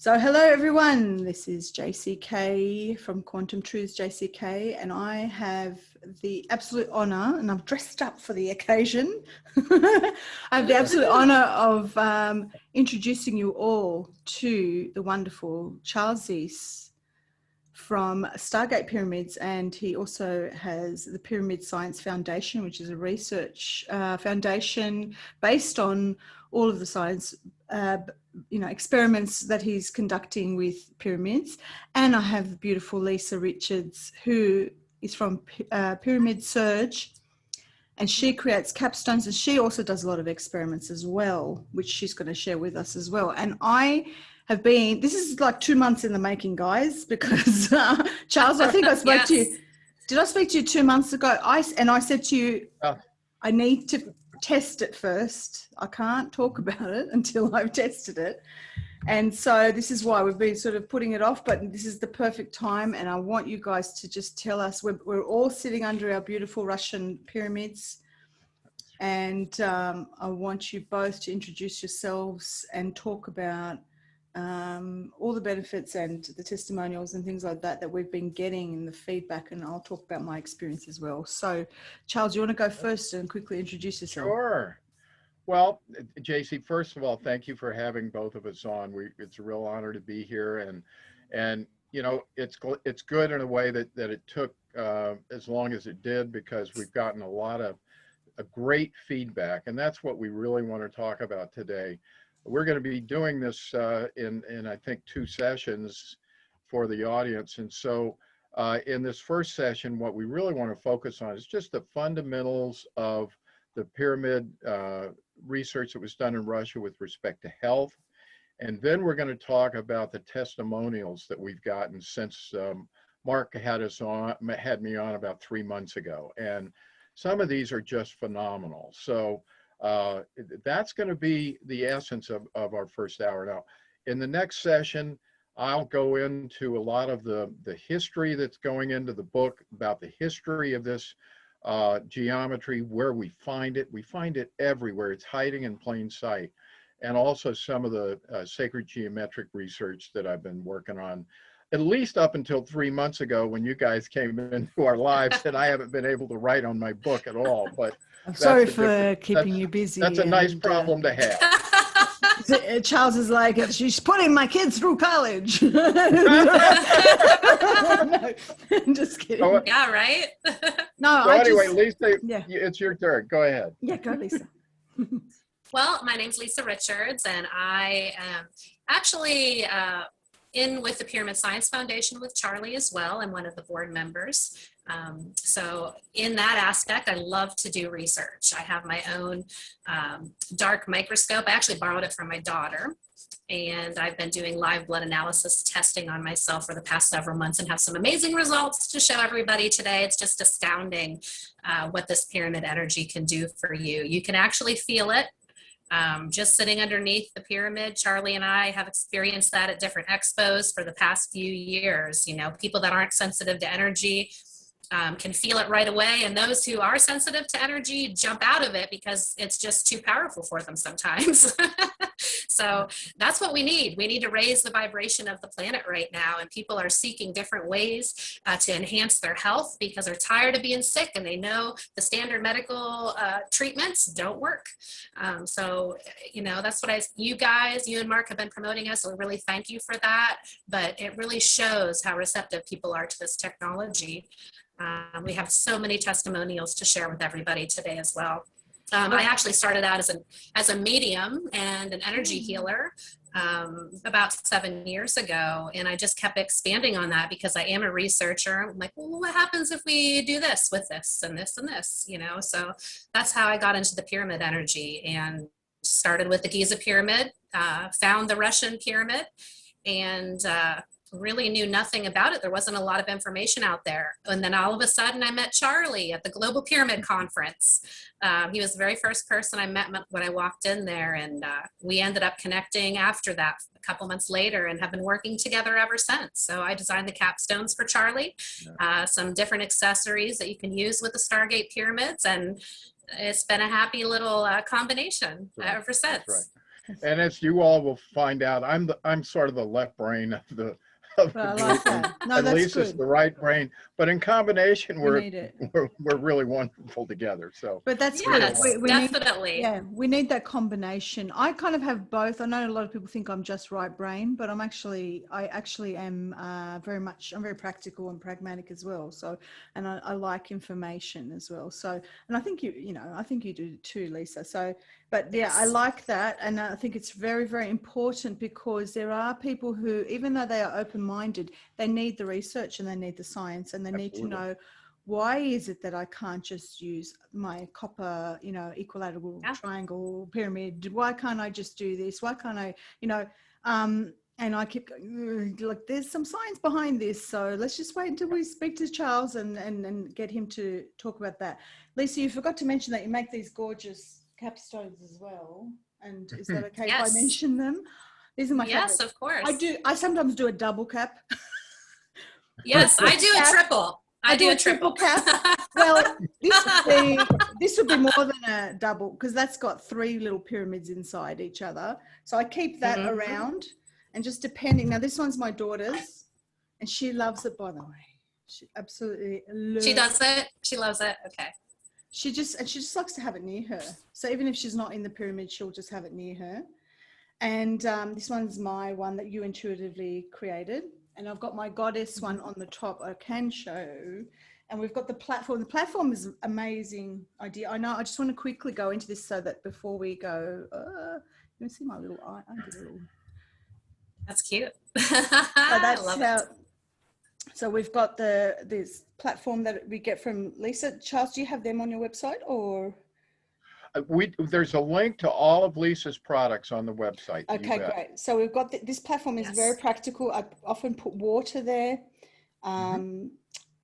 So hello everyone, this is JCK from Quantum Truths JCK, and I have the absolute honour, and I've dressed up for the occasion, I have the absolute honour of introducing you all to the wonderful Charles Zeiss from Stargate Pyramids, and he also has the Pyramid Science Foundation, which is a research foundation based on all of the science experiments that he's conducting with pyramids. And I have the beautiful Lisa Richards, who is from Pyramid Surge, and she creates capstones, and she also does a lot of experiments as well, which she's going to share with us as well. And I have been, this is like 2 months in the making, guys, because Charles, I think I spoke to you. Did I speak to you 2 months ago? I said to you, I need to test it first. I can't talk about it until I've tested it. And so this is why we've been sort of putting it off, but this is the perfect time. And I want you guys to just tell us, we're all sitting under our beautiful Russian pyramids. And I want you both to introduce yourselves and talk about all the benefits and the testimonials and things like that we've been getting in the feedback, and I'll talk about my experience as well. So Charles, you want to go first and quickly introduce yourself? Sure. Well, JC, first of all, thank you for having both of us on. It's a real honor to be here, and you know, it's good in a way that it took as long as it did, because we've gotten a lot of great feedback, and that's what we really want to talk about today. We're going to be doing this in I think 2 sessions for the audience. And so in this first session, what we really want to focus on is just the fundamentals of the pyramid research that was done in Russia with respect to health. And then we're going to talk about the testimonials that we've gotten since Mark had me on about 3 months ago. And some of these are just phenomenal. So that's going to be the essence of our first hour. Now, in the next session, I'll go into a lot of the history that's going into the book, about the history of this geometry, where we find it. We find it everywhere. It's hiding in plain sight. And also some of the sacred geometric research that I've been working on, at least up until 3 months ago when you guys came into our lives, and I haven't been able to write on my book at all. But I'm sorry for keeping you busy. That's a nice problem to have. Charles is like, she's putting my kids through college. No, I'm just kidding. So, yeah, right? No, so anyway, Lisa, it's your turn. Go ahead. Yeah, go, Lisa. Well, my name's Lisa Richards, and I am actually in with the Pyramid Science Foundation with Charlie as well. I'm one of the board members. So in that aspect, I love to do research. I have my own dark microscope. I actually borrowed it from my daughter, and I've been doing live blood analysis testing on myself for the past several months and have some amazing results to show everybody today. It's just astounding what this pyramid energy can do for you. You can actually feel it. Just sitting underneath the pyramid. Charlie and I have experienced that at different expos for the past few years. You know, people that aren't sensitive to energy can feel it right away, and those who are sensitive to energy jump out of it because it's just too powerful for them sometimes. So that's what we need. We need to raise the vibration of the planet right now, and people are seeking different ways to enhance their health because they're tired of being sick, and they know the standard medical treatments don't work. So, you know, that's what you and Mark have been promoting us, so we really thank you for that. But it really shows how receptive people are to this technology. We have so many testimonials to share with everybody today as well. I actually started out as a medium and an energy healer about 7 years ago, and I just kept expanding on that because I am a researcher. I'm like, well, what happens if we do this with this and this and this, you know? So that's how I got into the pyramid energy, and started with the Giza pyramid, found the Russian pyramid, and really knew nothing about it. There wasn't a lot of information out there. And then all of a sudden I met Charlie at the Global Pyramid Conference. He was the very first person I met when I walked in there, and we ended up connecting after that a couple months later and have been working together ever since. So I designed the capstones for Charlie, some different accessories that you can use with the Stargate pyramids, and it's been a happy little combination ever since. That's right. And as you all will find out, I'm sort of the left brain of the Well, I group, like that. No, and that's Lisa's good. the right brain. But in combination, We need it. we're really wonderful together. So But that's good. Yes, We need, definitely. yeah, we need that combination. I kind of have both. I know a lot of people think I'm just right brain, but I actually am I'm very practical and pragmatic as well. So, and I like information as well. So, and I think I think you do too, Lisa. So, but yeah, I Yes. like that. And I think it's very, very important because there are people who, even though they are open-minded, they need the research and they need the science and they need to absolutely. know, why is it that I can't just use my copper, equilateral Yeah. triangle pyramid? Why can't I just do this? Why can't I, and I keep going, look, there's some science behind this. So let's just wait until we speak to Charles and get him to talk about that. Lisa, you forgot to mention that you make these gorgeous capstones as well. And is that okay if I Yes. mention them? These are my Yes, favorites. of course. I sometimes do a double cap. Yes, I do a triple. I do a triple. cap. Well, this would be more than a double because that's got 3 little pyramids inside each other. So I keep that Mhm. around, and just depending. Now this one's my daughter's, and she loves it. By the way, she absolutely loves. She does it. She loves it. Okay. She just likes to have it near her. So even if she's not in the pyramid, she'll just have it near her. And this one's my one that you intuitively created. And I've got my goddess one on the top I can show. And we've got the platform. The platform is an amazing idea. I know. I just want to quickly go into this so that before we go, you can see my little eye. I did a little. That's cute. So I that's love how. it. So we've got this platform that we get from Lisa. Charles, do you have them on your website or? There's a link to all of Lisa's products on the website. You Okay, bet. great. So we've got this platform is very Yes. practical. I often put water there. Mhm.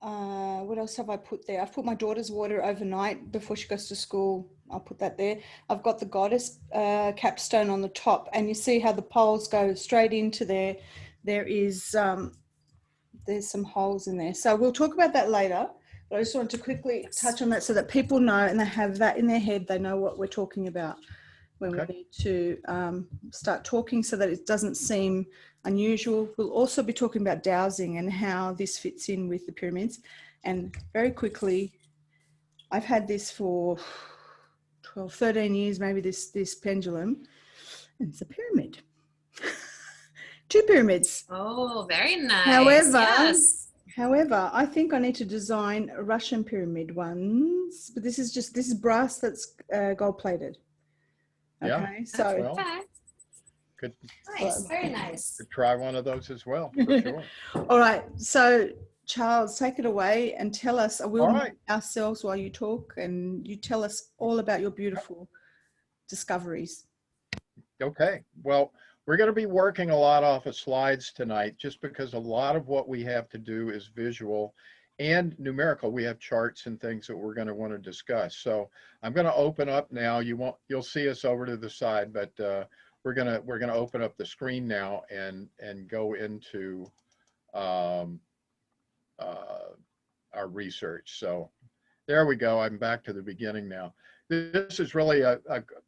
What else have I put there? I've put my daughter's water overnight before she goes to school. I'll put that there. I've got the goddess capstone on the top, and you see how the poles go straight into there. There is there's some holes in there. So we'll talk about that later. But I just wanted to quickly touch on that so that people know and they have that in their head. They know what we're talking about when we Okay. need to start talking so that it doesn't seem unusual. We'll also be talking about dowsing and how this fits in with the pyramids. And very quickly, I've had this for 12, 13 years, maybe this pendulum, and it's a pyramid. 2 pyramids. Oh, very nice. However, I think I need to design Russian pyramid ones, but this is brass that's gold plated. Yeah. Okay, so Well, Okay. could Nice. Very nice. try one of those as well, for sure. all right. So Charles, take it away and tell us. We'll All mute right. ourselves while you talk, and you tell us all about your beautiful discoveries. Okay. Well, we're going to be working a lot off of slides tonight, just because a lot of what we have to do is visual and numerical. We have charts and things that we're going to want to discuss. So I'm going to open up now. You'll see us over to the side, but we're going to open up the screen now and go into our research. So there we go. I'm back to the beginning now. This is really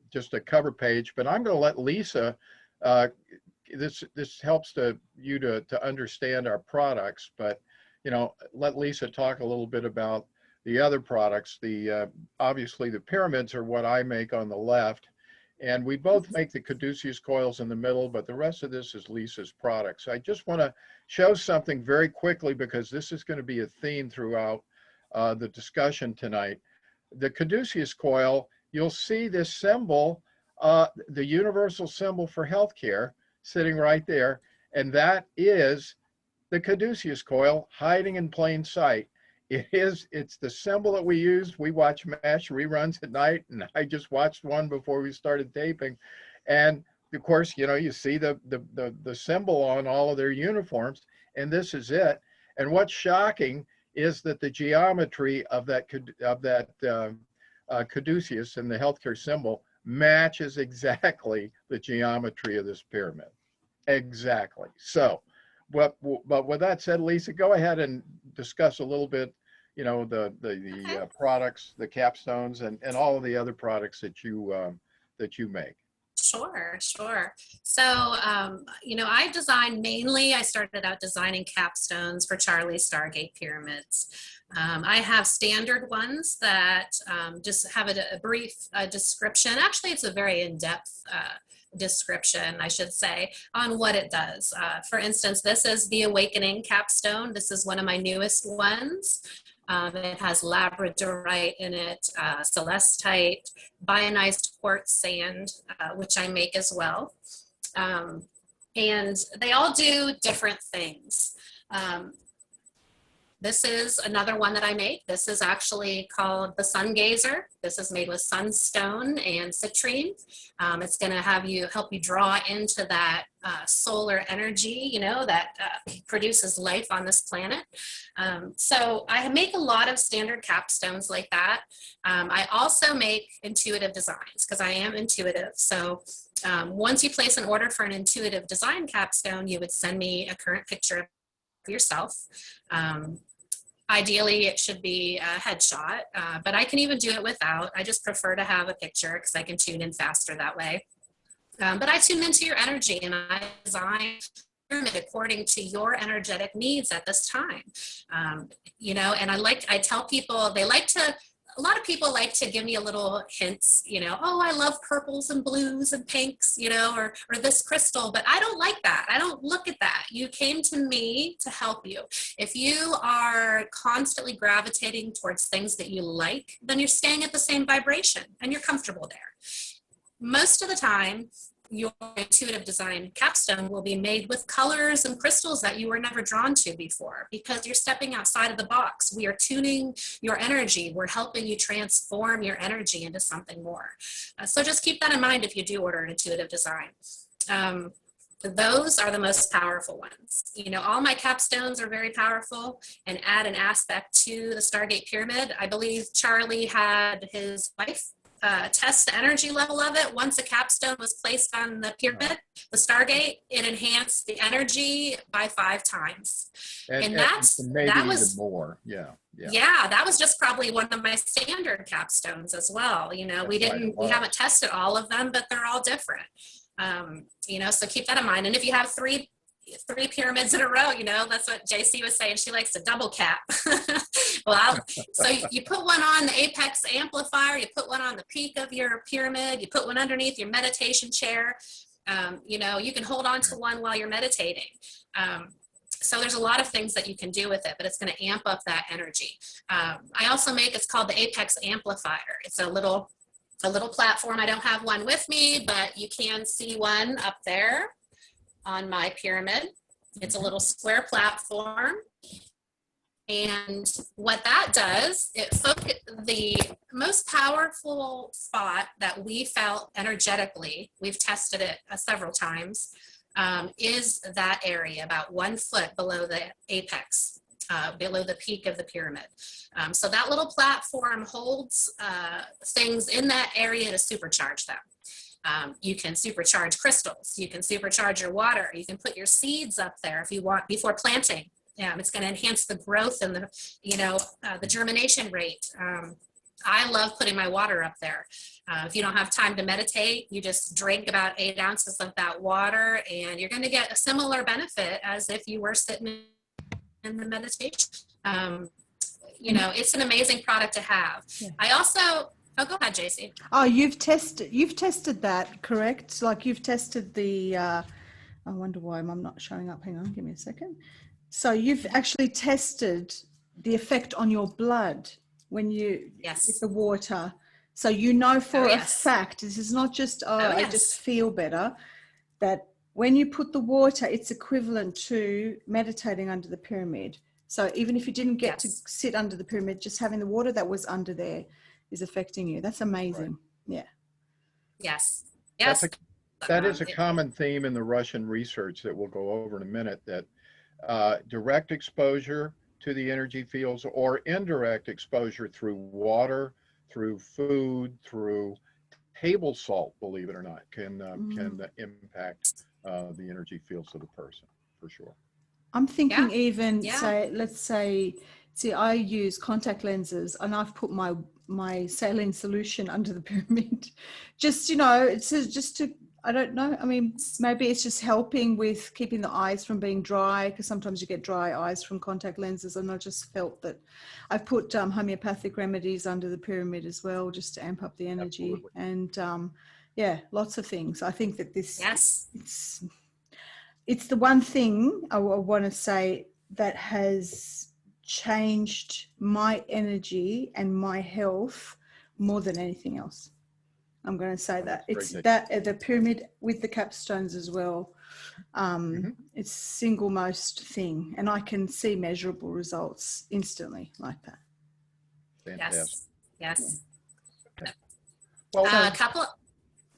just a cover page, but I'm going to let Lisa. This helps you to understand our products, but let Lisa talk a little bit about the other products. Obviously the pyramids are what I make on the left, and we both make the caduceus coils in the middle, but the rest of this is Lisa's products. I just want to show something very quickly because this is going to be a theme throughout the discussion tonight. The caduceus coil, you'll see this symbol, the universal symbol for healthcare, sitting right there, and that is the caduceus coil hiding in plain sight. It's the symbol that we use. We watch MASH reruns at night, and I just watched one before we started taping, and of course, you see the symbol on all of their uniforms, and this is it. And what's shocking is that the geometry of that caduceus and the healthcare symbol matches exactly the geometry of this pyramid. Exactly. So, but with that said, Lisa, go ahead and discuss a little bit, the products, the capstones, and all of the other products that you make. Sure, sure. So, I started out designing capstones for Charlie's Stargate pyramids. I have standard ones that just have a brief description. Actually, it's a very in-depth description, I should say, on what it does. For instance, this is the Awakening capstone. This is one of my newest ones. It has labradorite in it, celestite, bionized quartz sand, which I make as well. And they all do different things. This is another one that I make. This is actually called the Sun Gazer. This is made with sunstone and citrine. It's going to help you draw into that solar energy, that produces life on this planet. So I make a lot of standard capstones like that. I also make intuitive designs because I am intuitive. So once you place an order for an intuitive design capstone, you would send me a current picture of yourself. Ideally, it should be a headshot, but I can even do it without. I just prefer to have a picture because I can tune in faster that way. But I tune into your energy and I design pyramid according to your energetic needs at this time. And I tell people a lot of people like to give me a little hints, oh, I love purples and blues and pinks, or this crystal, but I don't like that. I don't look at that. You came to me to help you. If you are constantly gravitating towards things that you like, then you're staying at the same vibration and you're comfortable there. Most of the time, your intuitive design capstone will be made with colors and crystals that you were never drawn to before because you're stepping outside of the box. We are tuning your energy. We're helping you transform your energy into something more. So just keep that in mind if you do order an intuitive design. Those are the most powerful ones. All my capstones are very powerful and add an aspect to the Stargate Pyramid. I believe Charlie had his wife test the energy level of it. Once a capstone was placed on the pyramid, the Stargate, it enhanced the energy by 5 times. And that was even more. Yeah. That was just probably one of my standard capstones as well. We haven't tested all of them, but they're all different. So keep that in mind. And if you have three pyramids in a row, that's what JC was saying. She likes to double cap. So you put one on the apex amplifier, you put one on the peak of your pyramid, you put one underneath your meditation chair. You can hold on to one while you're meditating. So there's a lot of things that you can do with it, but it's going to amp up that energy. I also it's called the Apex Amplifier. It's a little platform. I don't have one with me, but you can see one up there on my pyramid. It's a little square platform. And what that does, the most powerful spot that we felt energetically, we've tested it several times, is that area about 1 foot below the apex, below the peak of the pyramid. So that little platform holds things in that area to supercharge them. You can supercharge crystals. You can supercharge your water. You can put your seeds up there if you want before planting. It's going to enhance the growth and the germination rate. I love putting my water up there. If you don't have time to meditate, you just drink about 8 ounces of that water and you're going to get a similar benefit as if you were sitting in the meditation. It's an amazing product to have. Yeah. I also, go ahead, JC. Oh, you've tested that, correct? Like you've tested the, I wonder why I'm not showing up. Hang on, give me a second. So you've actually tested the effect on your blood when you with the water. So for a fact, this is not just, I just feel better, that when you put the water, it's equivalent to meditating under the pyramid. So even if you didn't get to sit under the pyramid, just having the water that was under there is affecting you. That's amazing. Right. Yeah. Yes. That is a common theme in the Russian research that we'll go over in a minute, that direct exposure to the energy fields or indirect exposure through water, through food, through table salt, believe it or not, can impact the energy fields of the person, for sure. I'm thinking let's say, I use contact lenses and I've put my saline solution under the pyramid. Just, it's just to I don't know. I mean, maybe it's just helping with keeping the eyes from being dry, because sometimes you get dry eyes from contact lenses. And I just felt that I've put homeopathic remedies under the pyramid as well, just to amp up the energy. Absolutely. And yeah, lots of things. I think that this, Yes. it's the one thing I want to say that has changed my energy and my health more than anything else. I'm going to say that it's that the pyramid with the capstones as well. It's single most thing, and I can see measurable results instantly like that. Fantastic. Yes. Okay. Well,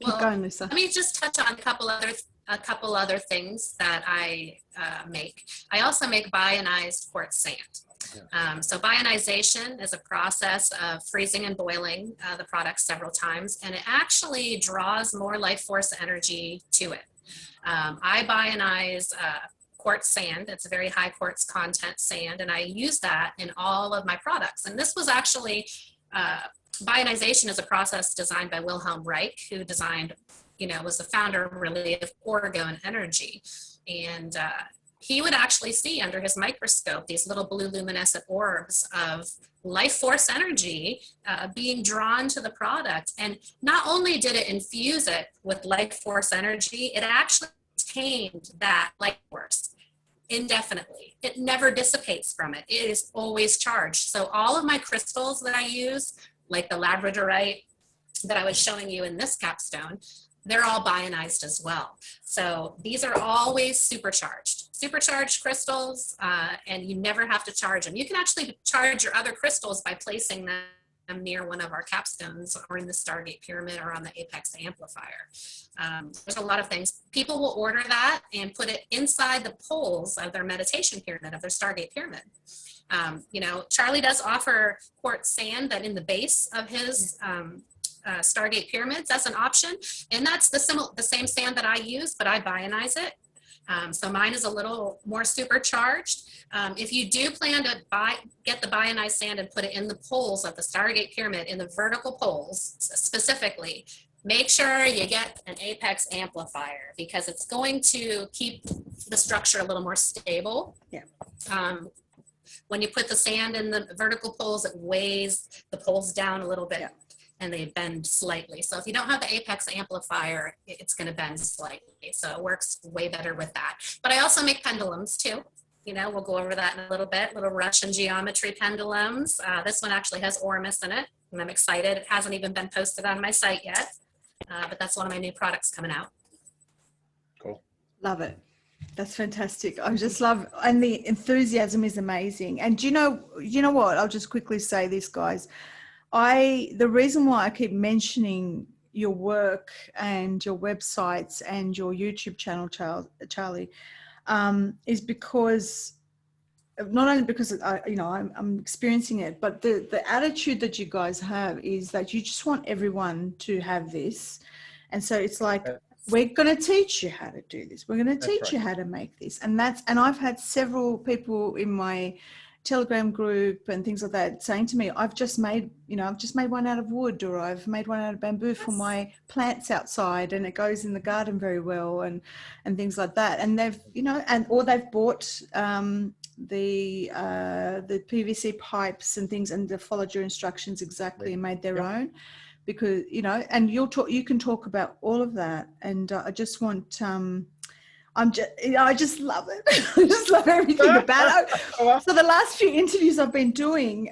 Keep going, Lisa. Let me just touch on a couple other things that I make. I also make bionized quartz sand. So bionization is a process of freezing and boiling the product several times, and it actually draws more life force energy to it. I bionize quartz sand. It's a very high quartz content sand, and I use that in all of my products. And this was actually, bionization is a process designed by Wilhelm Reich, who designed, was the founder really of orgone energy. And he would actually see under his microscope these little blue luminescent orbs of life force energy being drawn to the product. And not only did it infuse it with life force energy, it actually retained that life force indefinitely. It never dissipates from it. It is always charged. So all of my crystals that I use, like the labradorite that I was showing you in this capstone, they're all bionized as well. So these are always supercharged crystals, and you never have to charge them. You can actually charge your other crystals by placing them near one of our capstones or in the Stargate Pyramid or on the Apex amplifier. There's a lot of things. People will order that and put it inside the poles of their meditation pyramid, of their Stargate Pyramid. Charlie does offer quartz sand that in the base of his Stargate Pyramids as an option, and that's the same sand that I use, but I bionize it. So mine is a little more supercharged. If you do plan to get the bionized sand and put it in the poles of the Stargate Pyramid, in the vertical poles specifically, make sure you get an Apex amplifier, because it's going to keep the structure a little more stable. Yeah. When you put the sand in the vertical poles, it weighs the poles down a little bit. Yeah. And they bend slightly. So if you don't have the Apex amplifier, it's going to bend slightly. So it works way better with that. But I also make pendulums too. We'll go over that in a little bit, little Russian geometry pendulums. This one actually has Ormus in it, and I'm excited. It hasn't even been posted on my site yet, but that's one of my new products coming out. Cool. Love it. That's fantastic. I just love, and the enthusiasm is amazing. And you know what? I'll just quickly say this, guys. The reason why I keep mentioning your work and your websites and your YouTube channel, Charlie, is because not only because I'm experiencing it, but the attitude that you guys have is that you just want everyone to have this, and so it's like, we're going to teach you how to do this. We're going to teach you how to make this, and I've had several people in my Telegram group and things like that saying to me, I've just made one out of wood, or I've made one out of bamboo for my plants outside, and it goes in the garden very well, and things like that. And they've, or they've bought the PVC pipes and things, and they followed your instructions exactly and made their own, because, and you can talk about all of that. And I just want, I just love it. I just love everything about it. So the last few interviews I've been doing,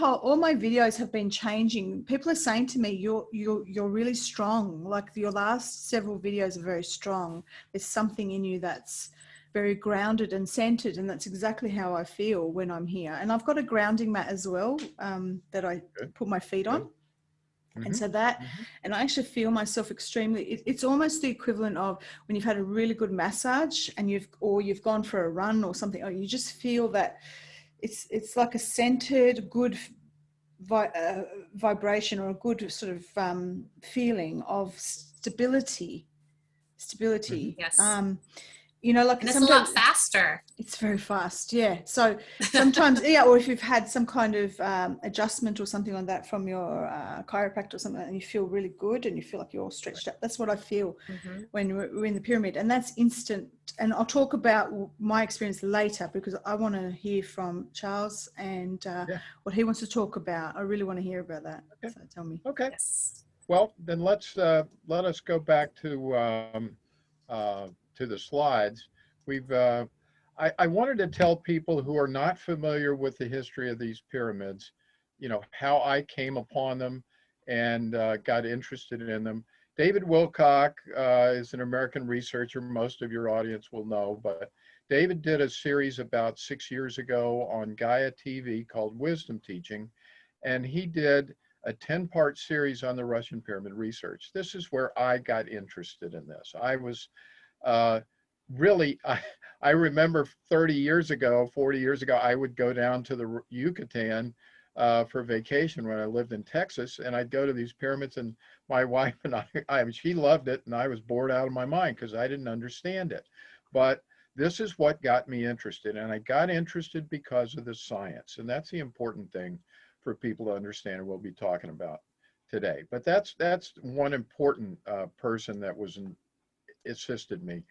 all my videos have been changing. People are saying to me, you're really strong. Like your last several videos are very strong. There's something in you that's very grounded and centered, and that's exactly how I feel when I'm here. And I've got a grounding mat as well that I put my feet on. And so and I actually feel myself extremely, it's almost the equivalent of when you've had a really good massage and you've gone for a run or something, or you just feel that it's like a centered, good vibration, or a good sort of feeling of stability. Yes. like And it's a lot faster. It's very fast, yeah. So sometimes, yeah, or if you've had some kind of adjustment or something like that from your chiropractor or something, and you feel really good and you feel like you're all stretched out. That's what I feel when we're in the pyramid, and that's instant. And I'll talk about my experience later because I want to hear from Charles and what he wants to talk about. I really want to hear about that. Okay. So tell me. Okay. Yes. Well, then let us go back to the slides. I wanted to tell people who are not familiar with the history of these pyramids, how I came upon them and got interested in them. David Wilcock is an American researcher. Most of your audience will know, but David did a series about 6 years ago on Gaia TV called Wisdom Teaching, and he did a 10-part series on the Russian pyramid research. This is where I got interested in this. I was really, I remember 30 years ago, 40 years ago, I would go down to the Yucatan for vacation when I lived in Texas, and I'd go to these pyramids, and my wife and she loved it, and I was bored out of my mind because I didn't understand it. But this is what got me interested, and I got interested because of the science, and that's the important thing for people to understand, and we'll be talking about today. But that's one important person that assisted me.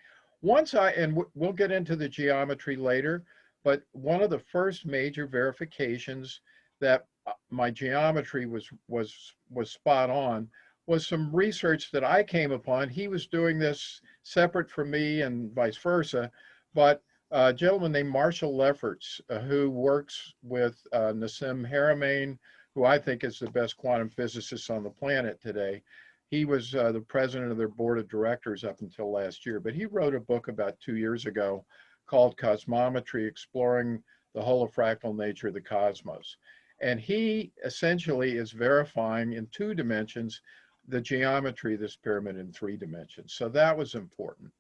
We'll get into the geometry later, but one of the first major verifications that my geometry was spot on was some research that I came upon. He was doing this separate from me and vice versa, but a gentleman named Marshall Lefferts, who works with Nassim Haramein, who I think is the best quantum physicist on the planet today. He was the president of their board of directors up until last year, but he wrote a book about 2 years ago called Cosmometry, Exploring the Holofractal Nature of the Cosmos. And he essentially is verifying in 2 dimensions the geometry of this pyramid in 3 dimensions. So that was important.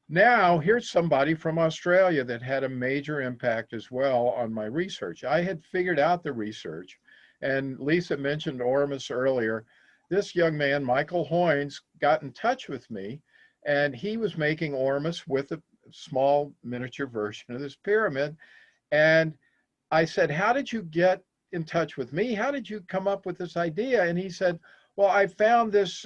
Now, here's somebody from Australia that had a major impact as well on my research. I had figured out the research, and Lisa mentioned Ormus earlier. This young man, Michael Hoynes, got in touch with me, and he was making Ormus with a small miniature version of this pyramid. And I said, how did you get in touch with me? How did you come up with this idea? And he said, well, I found this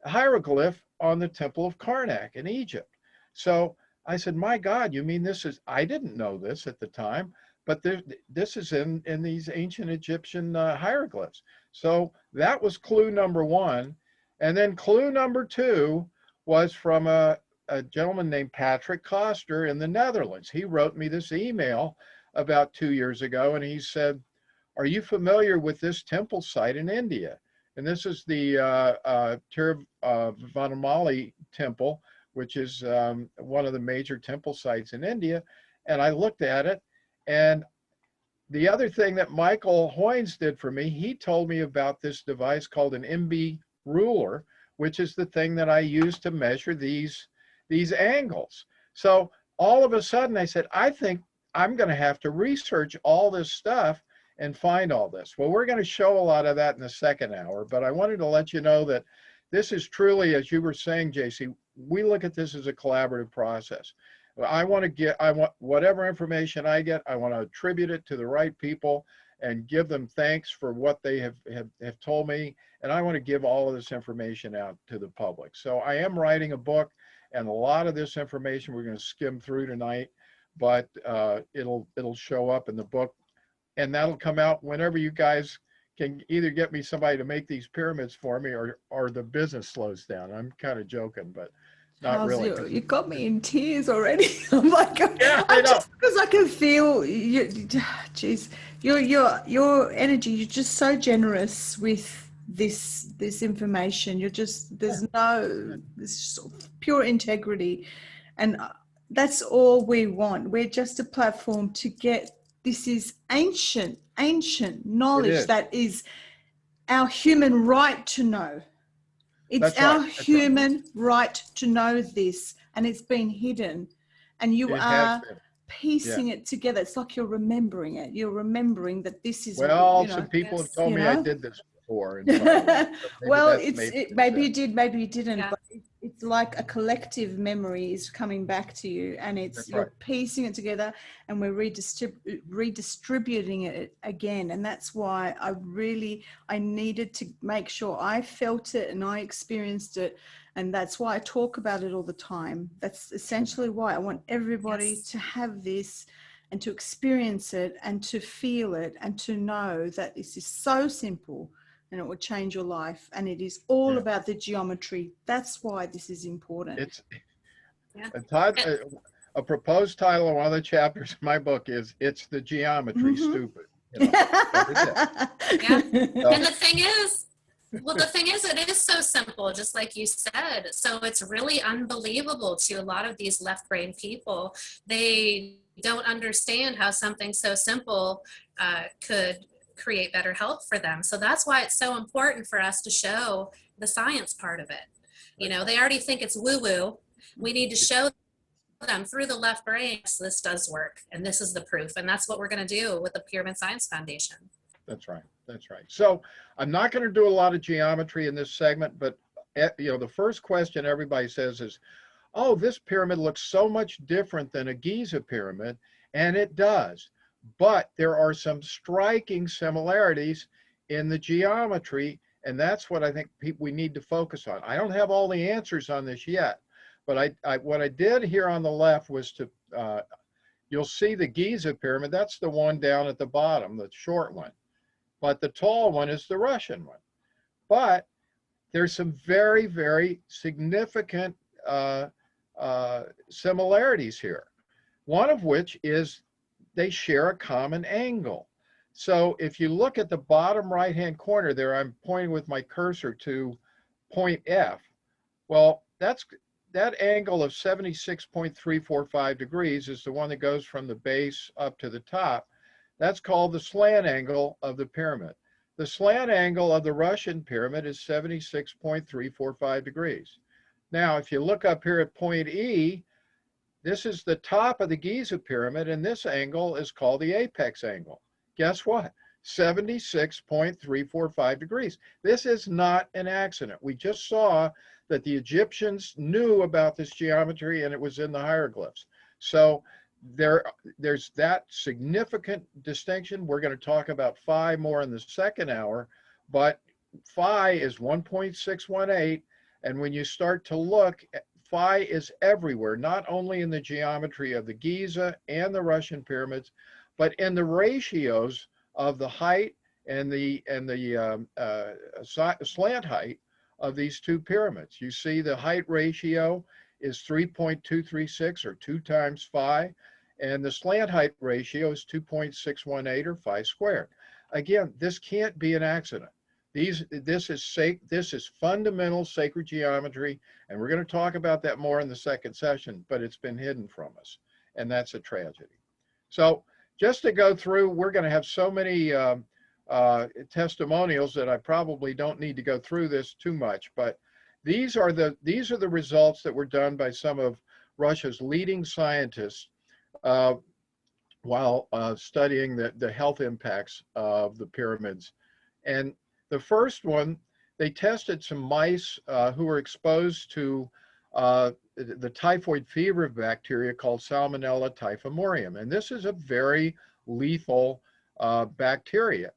hieroglyph on the Temple of Karnak in Egypt. So I said, my God, you mean I didn't know this at the time, but this is in these ancient Egyptian hieroglyphs. So that was clue number 1. And then clue number 2 was from a gentleman named Patrick Koster in the Netherlands. He wrote me this email about 2 years ago, and he said, are you familiar with this temple site in India? And this is the Tiruvannamalai temple, which is one of the major temple sites in India. And I looked at it, and the other thing that Michael Hoynes did for me, he told me about this device called an MB ruler, which is the thing that I use to measure these angles. So all of a sudden I said, I think I'm going to have to research all this stuff and find all this. Well, we're going to show a lot of that in the second hour, but I wanted to let you know that this is truly, as you were saying, JC, we look at this as a collaborative process. I want whatever information I get, I want to attribute it to the right people and give them thanks for what they have told me. And I want to give all of this information out to the public. So I am writing a book, and a lot of this information we're going to skim through tonight, but it'll show up in the book, and that'll come out whenever you guys can either get me somebody to make these pyramids for me, or the business slows down. I'm kind of joking, but not really. You got me in tears already. I'm like, yeah, I know. Just because I can feel you, geez, your energy. You're just so generous with this information. You're just there's sort of pure integrity, and that's all we want. We're just a platform to get. This is ancient knowledge that is our human right to know. It's our human right to know this, and it's been hidden, and you are piecing it together. It's like you're remembering it. You're remembering that this is. Well, some people have told me I did this before. Well, maybe you did, maybe you didn't. Yeah. But it's like a collective memory is coming back to you, and it's That's you're right. piecing it together, and we're redistributing it again. And that's why I needed to make sure I felt it and I experienced it, and that's why I talk about it all the time. That's essentially why I want everybody Yes. to have this and to experience it and to feel it and to know that this is so simple and it will change your life. And it is all Yeah. about the geometry. That's why this is important. It's Yeah. a proposed title of one of the chapters in my book is "It's the Geometry, Mhm. Stupid." You know, but it is. Yeah. So, And the thing is, it is so simple, just like you said. So it's really unbelievable to a lot of these left brain people. They don't understand how something so simple could create better health for them. So that's why it's so important for us to show the science part of it. You know, they already think it's woo-woo. We need to show them through the left brain, so this does work, and this is the proof. And that's what we're going to do with the Pyramid Science Foundation. that's right. That's right. So I'm not going to do a lot of geometry in this segment, but you know, the first question everybody says is, "Oh, this pyramid looks so much different than a Giza pyramid," and it does. But there are some striking similarities in the geometry, and that's what I think we need to focus on. I don't have all the answers on this yet, but what I did here on the left was to you'll see the Giza pyramid. That's the one down at the bottom, the short one. But the tall one is the Russian one. But there's some very, very significant similarities here. One of which is they share a common angle. So if you look at the bottom right-hand corner there, I'm pointing with my cursor to point F. Well, that angle of 76.345 degrees is the one that goes from the base up to the top. That's called the slant angle of the pyramid. The slant angle of the Russian pyramid is 76.345 degrees. Now, if you look up here at point E, this is the top of the Giza pyramid, and this angle is called the apex angle. Guess what? 76.345 degrees. This is not an accident. We just saw that the Egyptians knew about this geometry, and it was in the hieroglyphs. So there's that significant distinction. We're going to talk about phi more in the second hour, but phi is 1.618, and when you start to look, phi is everywhere, not only in the geometry of the Giza and the Russian pyramids, but in the ratios of the height and the slant height of these two pyramids. You see the height ratio is 3.236, or 2 times phi, and the slant height ratio is 2.618, or phi squared. Again, this can't be an accident. This is fundamental sacred geometry, and we're going to talk about that more in the second session, but it's been hidden from us, and that's a tragedy. So just to go through, we're going to have so many testimonials that I probably don't need to go through this too much, but these are the results that were done by some of Russia's leading scientists while studying the health impacts of the pyramids. And the first one, they tested some mice who were exposed to the typhoid fever bacteria called Salmonella typhimurium. And this is a very lethal bacteria.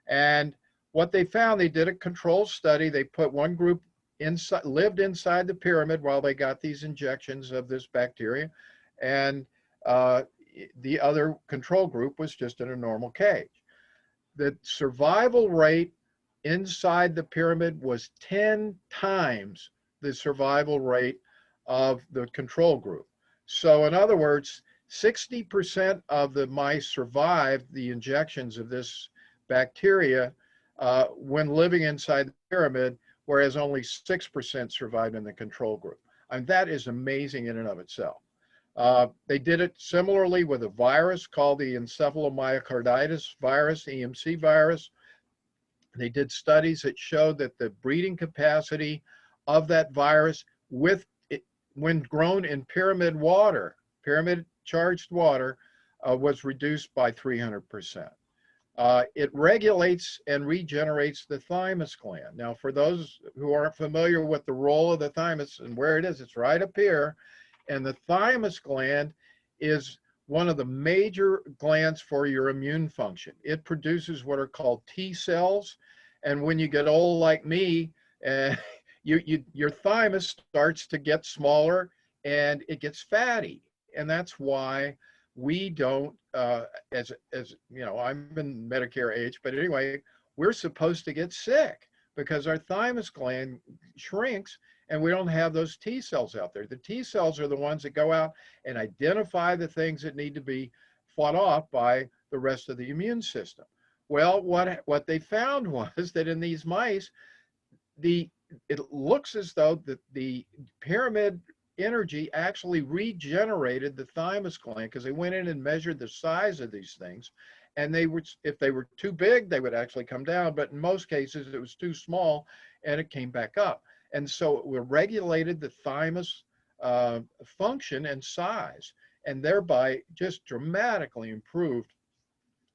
And what they found, they did a controlled study. They put one group lived inside the pyramid while they got these injections of this bacteria. And the other control group was just in a normal cage. The survival rate inside the pyramid was 10 times the survival rate of the control group. So in other words, 60% of the mice survived the injections of this bacteria when living inside the pyramid, whereas only 6% survived in the control group. And that is amazing in and of itself. They did it similarly with a virus called the encephalomyocarditis virus, EMC virus. They did studies that showed that the breeding capacity of that virus when grown in pyramid water, pyramid charged water, was reduced by 300%. it regulates and regenerates the thymus gland. Now, for those who aren't familiar with the role of the thymus and where it is, it's right up here. And the thymus gland is one of the major glands for your immune function. It produces what are called T cells. And when you get old like me, your thymus starts to get smaller and it gets fatty. And that's why we don't, as you know, I'm in Medicare age, but anyway, we're supposed to get sick because our thymus gland shrinks and we don't have those T cells out there. The T cells are the ones that go out and identify the things that need to be fought off by the rest of the immune system. Well, what they found was that in these mice, it looks as though the pyramid energy actually regenerated the thymus gland, because they went in and measured the size of these things, and they would, if they were too big, they would actually come down, but in most cases it was too small and it came back up. And so it regulated the thymus function and size, and thereby just dramatically improved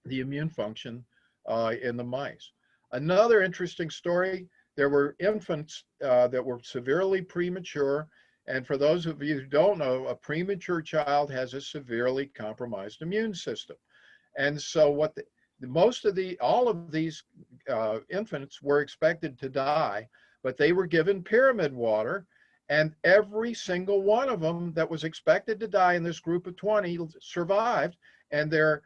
the immune function in the mice. Another interesting story, there were infants that were severely premature. And for those of you who don't know, a premature child has a severely compromised immune system. And so all of these infants were expected to die, but they were given pyramid water, and every single one of them that was expected to die in this group of 20 survived, and their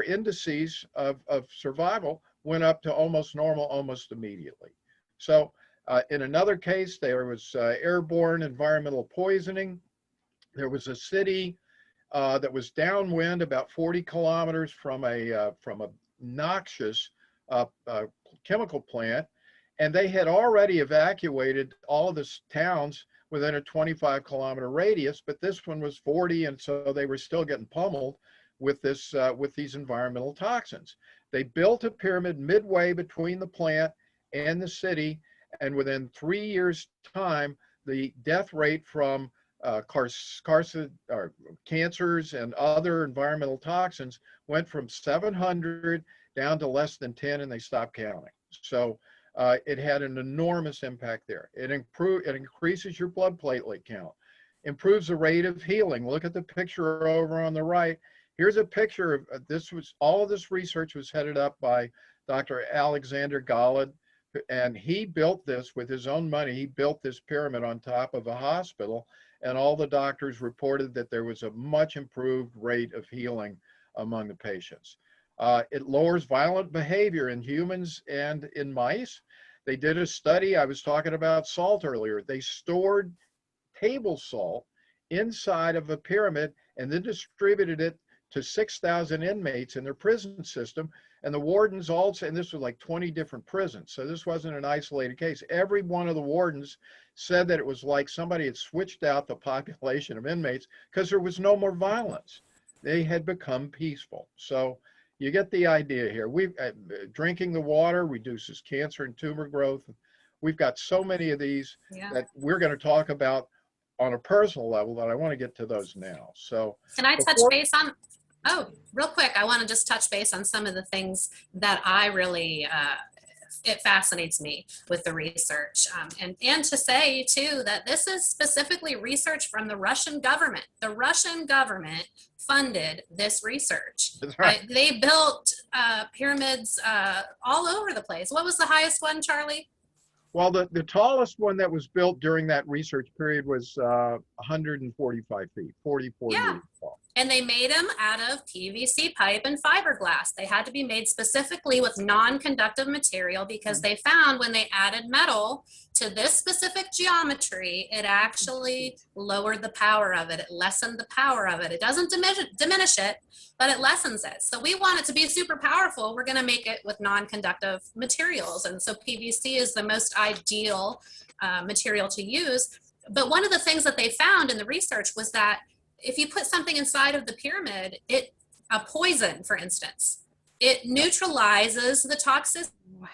indices of survival went up to almost normal almost immediately. So in another case, there was airborne environmental poisoning. There was a city that was downwind about 40 kilometers from a noxious chemical plant, and they had already evacuated all of the towns within a 25-kilometer radius, but this one was 40, and so they were still getting pummeled with these environmental toxins. They built a pyramid midway between the plant and the city, and within 3 years' time, the death rate from cancers and other environmental toxins went from 700 down to less than 10, and they stopped counting. So it had an enormous impact there. It increases your blood platelet count, improves the rate of healing. Look at the picture over on the right. Here's a picture of all of this research was headed up by Dr. Alexander Golod, and he built this with his own money. He built this pyramid on top of a hospital, and all the doctors reported that there was a much improved rate of healing among the patients. It lowers violent behavior in humans and in mice. They did a study, I was talking about salt earlier. They stored table salt inside of a pyramid and then distributed it to 6,000 inmates in their prison system. And the wardens also, and this was like 20 different prisons, so this wasn't an isolated case. Every one of the wardens said that it was like somebody had switched out the population of inmates because there was no more violence. They had become peaceful. So you get the idea here. Drinking the water reduces cancer and tumor growth. We've got so many of these that we're going to talk about on a personal level, that I want to get to those now. So can I touch base on? Oh, real quick, I want to just touch base on some of the things that I really, it fascinates me with the research. And to say, too, that this is specifically research from the Russian government. The Russian government funded this research. That's right. They built pyramids all over the place. What was the highest one, Charlie? Well, the tallest one that was built during that research period was 145 feet, 44 meters tall. And they made them out of PVC pipe and fiberglass. They had to be made specifically with non-conductive material because they found when they added metal to this specific geometry, it actually lowered the power of it. It lessened the power of it. It doesn't diminish it, but it lessens it. So we want it to be super powerful. We're going to make it with non-conductive materials. And so PVC is the most ideal material to use. But one of the things that they found in the research was that if you put something inside of the pyramid, a poison, for instance, it neutralizes the toxicity. Wow.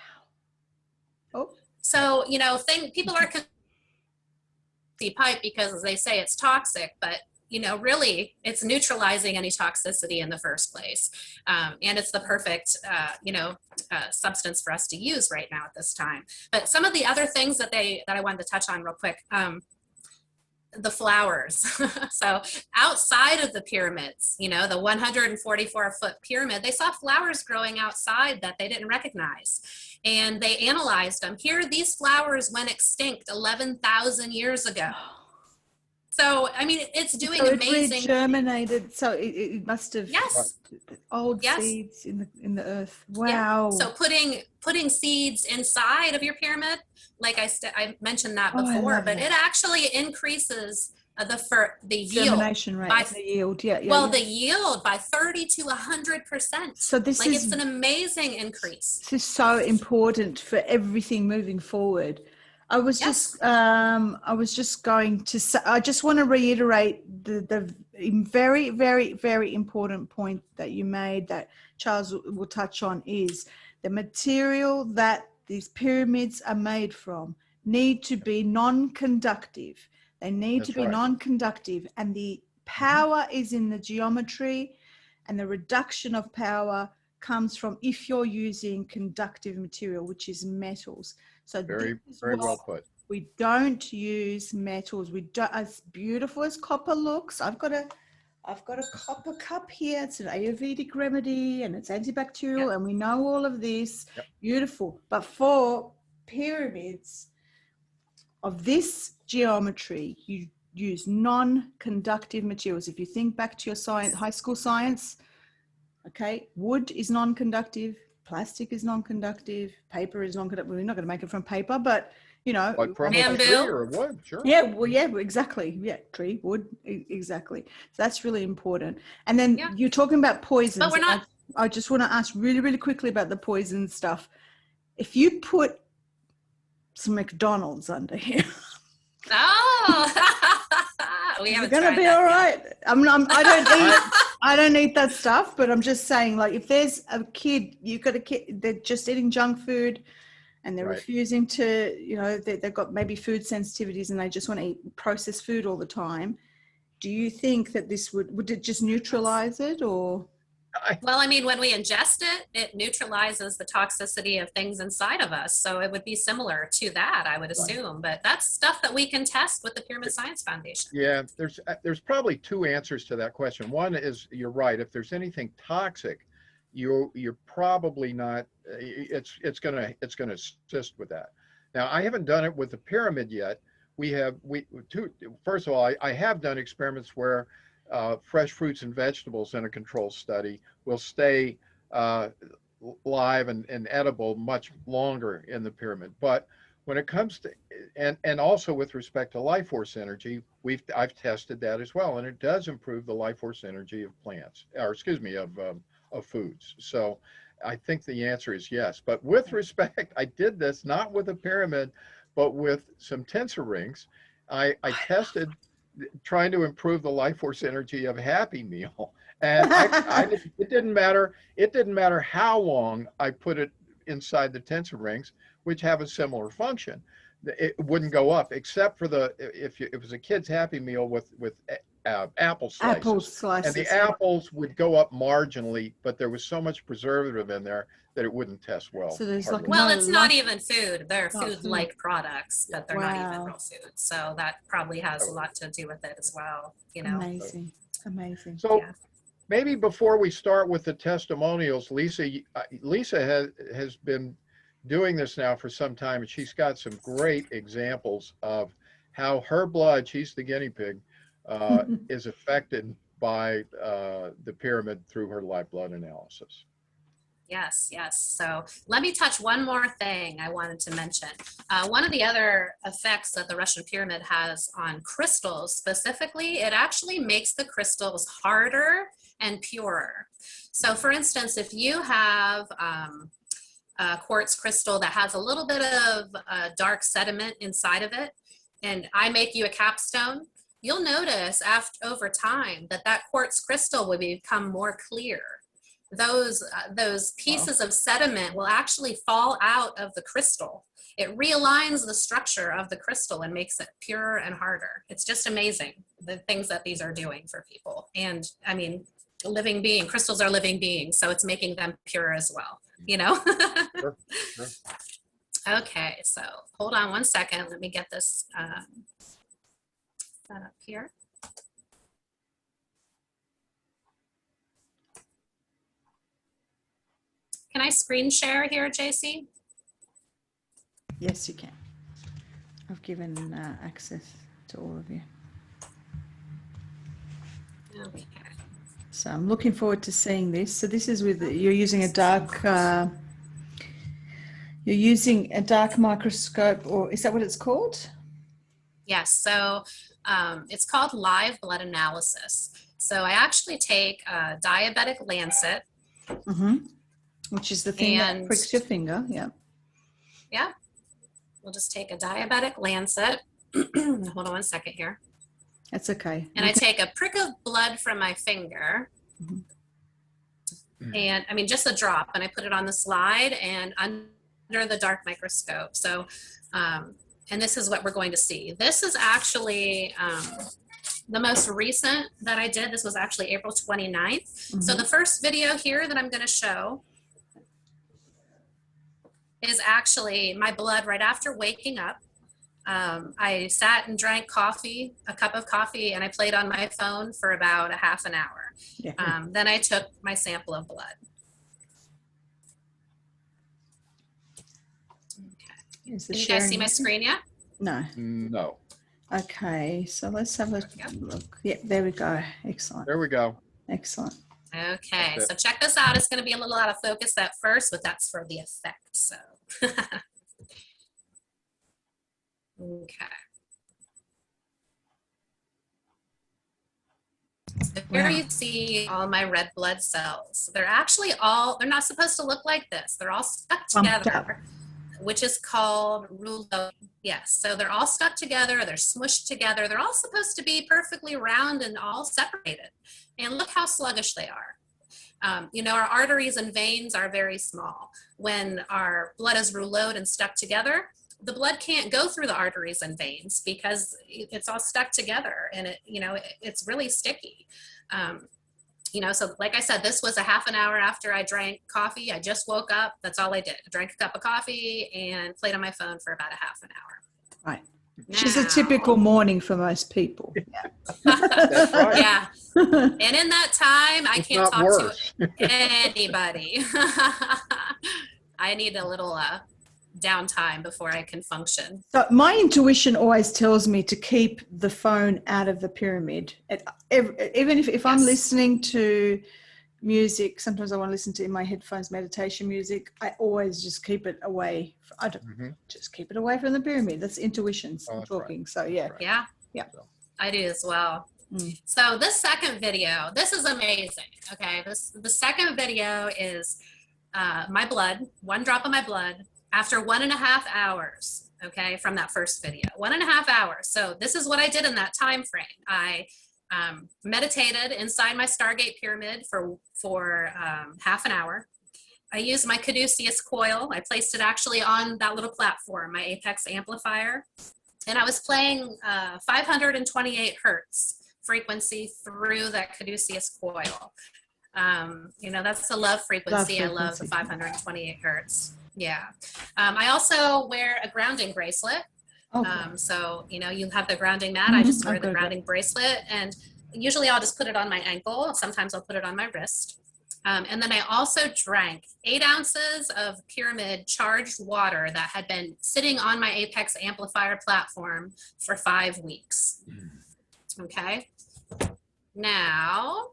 Oh. So, people are pipe because they say it's toxic, but really it's neutralizing any toxicity in the first place. And it's the perfect, substance for us to use right now at this time. But some of the other things that I wanted to touch on real quick, the flowers. So outside of the pyramids, the 144-foot pyramid, they saw flowers growing outside that they didn't recognize. And they analyzed them. Here, these flowers went extinct 11,000 years ago. So, I mean, it's doing amazing. It germinated, so it must have old Yes. seeds in the earth. Wow. Yeah. So putting seeds inside of your pyramid, like I mentioned that I before, love but that. it actually increases the yield. Germination rate, the yield, The yield by 30 to 100%. So it's an amazing increase. This is so important for everything moving forward. I was just going to say, I just want to reiterate the very, very, very important point that you made that Charles will touch on is the material that these pyramids are made from need to be non-conductive. They need to be non-conductive, and the power is in the geometry, and the reduction of power comes from if you're using conductive material, which is metals. So very well put. We don't use metals. We don't, as beautiful as copper looks. I've got a copper cup here. It's an Ayurvedic remedy and it's antibacterial, and we know all of this. Beautiful. But for pyramids of this geometry, you use non-conductive materials. If you think back to your high school science, okay, wood is non-conductive. Plastic is non-conductive. Paper is non-conductive. We're not going to make it from paper, but like from a tree or wood, sure. Yeah, well, yeah, exactly. Yeah, tree, wood, exactly. So that's really important. And then you're talking about poisons. But we're not. I just want to ask really, really quickly about the poison stuff. If you put some McDonald's under here, we haven't going to be all right. I don't eat that stuff, but I'm just saying, like, if there's a kid, you've got a kid, they're just eating junk food and they're refusing to, they've got maybe food sensitivities and they just want to eat processed food all the time. Do you think that this would it just neutralize it, or? Well, I mean, when we ingest it, it neutralizes the toxicity of things inside of us. So it would be similar to that, I would assume. But that's stuff that we can test with the Pyramid Science Foundation. Yeah, there's probably two answers to that question. One is, you're right. If there's anything toxic, you're probably not. It's gonna assist with that. Now, I haven't done it with the pyramid yet. First of all, I have done experiments where fresh fruits and vegetables in a control study will stay live and edible much longer in the pyramid. But when it comes to, and also with respect to life force energy, I've tested that as well, and it does improve the life force energy of plants, or excuse me, of foods. So I think the answer is yes. But with respect, I did this not with a pyramid, but with some tensor rings. I tested trying to improve the life force energy of Happy Meal, and it didn't matter how long I put it inside the tensor rings, which have a similar function. It wouldn't go up, except for if it was a kid's Happy Meal with apple slices. Apple slices. And the apples would go up marginally, but there was so much preservative in there that it wouldn't test well. So there's it's not even food. They're food-like products, but they're not even real food. So that probably has a lot to do with it as well. Amazing. So maybe before we start with the testimonials, Lisa has been doing this now for some time, and she's got some great examples of how her blood, she's the guinea pig, is affected by the pyramid through her live blood analysis. Yes. So let me touch one more thing I wanted to mention. One of the other effects that the Russian pyramid has on crystals specifically, it actually makes the crystals harder and purer. So for instance, if you have a quartz crystal that has a little bit of dark sediment inside of it, and I make you a capstone, you'll notice over time that quartz crystal will become more clear. those pieces of sediment will actually fall out of the crystal. It realigns the structure of the crystal and makes it purer and harder. It's just amazing, the things that these are doing for people. And I mean, crystals are living beings, so it's making them pure as well, you know? Sure, sure. Okay, so hold on one second. Let me get this set up here. Can I screen share here, JC? Yes, you can. I've given access to all of you. Okay. So I'm looking forward to seeing this. So this is with, you're using a dark microscope, or is that what it's called? Yes, so it's called live blood analysis. So I actually take a diabetic lancet. Mm-hmm. Which is the thing that And- pricks your finger, yeah. Yeah, we'll just take a diabetic lancet. Hold on one second here. That's okay. And I take a prick of blood from my finger. Mhm. And I mean, just a drop, and I put it on the slide and under the dark microscope. So, and this is what we're going to see. This is actually the most recent that I did. This was actually April 29th. So the first video here that I'm going to show is actually my blood right after waking up. I sat and drank coffee, a cup of coffee, and I played on my phone for about a half an hour. Yeah. Then I took my sample of blood. Okay. Is the Can you guys see sharing my working? screen yet? No. No. Okay, so let's have a look. Yeah, there we go. Excellent. There we go. Excellent. Okay, That's so check this out. It's going to be a little out of focus at first, but that's for the effect. So, okay. So here Wow. you see all my red blood cells. They're actually they're not supposed to look like this. They're all stuck Bumped up. together, which is called rouleau. Yes, so they're all stuck together. They're smushed together. They're all supposed to be perfectly round and all separated. And look how sluggish they are. You know, our arteries and veins are very small. When our blood is rouleaued and stuck together, the blood can't go through the arteries and veins because it's all stuck together, and it's really sticky. So like I said, this was a half an hour after I drank coffee. I just woke up. That's all I did. I drank a cup of coffee and played on my phone for about a half an hour. Right. Which is a typical morning for most people. Yeah. That's right. Yeah. And in that time, I It's can't not talk worse. to anybody. I need a little downtime before I can function. So my intuition always tells me to keep the phone out of the pyramid. Even if I'm Yes. listening to music, sometimes I want to listen to in my headphones meditation music. I always just keep it away. I don't Mhm. just keep it away from the pyramid. That's intuitions Oh, I'm that's right. talking. So yeah. Right. Yeah. Yeah. I do as well. Mm. So this second video, this is amazing. Okay. The second video is my blood, one drop of my blood after 1.5 hours. Okay. From that first video, 1.5 hours. So this is what I did in that time frame. I meditated inside my Stargate pyramid for half an hour. I used my Caduceus coil. I placed it actually on that little platform, my Apex amplifier. And I was playing 528 hertz frequency through that Caduceus coil. That's the love frequency. I love the 528 hertz. Yeah. I also wear a grounding bracelet. Okay. So, you have the grounding mat. I just wear I've the got grounding bracelet, and usually I'll just put it on my ankle. Sometimes I'll put it on my wrist. And then I also drank 8 ounces of Pyramid charged water that had been sitting on my Apex amplifier platform for 5 weeks. Okay. Now,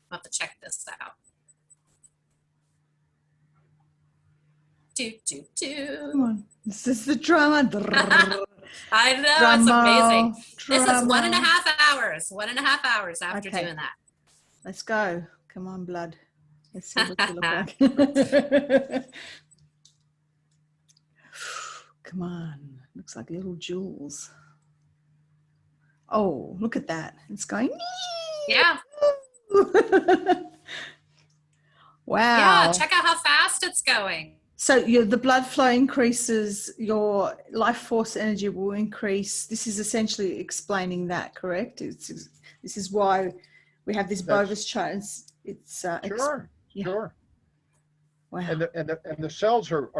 I'll have to check this out. Come on. This is the drama. I know, Drum it's roll, amazing. This is drum 1.5 roll. hours. 1.5 hours after Okay. doing that. Let's go. Come on, blood. Let's see what you look like. Come on. Looks like little jewels. Oh, look at that. It's going. Yeah. Wow. check out how fast it's going. So the blood flow increases, your life force energy will increase. This is essentially explaining that, correct? This is why we have this That's Bovis chart. sure, Yeah. sure. Wow. And the cells are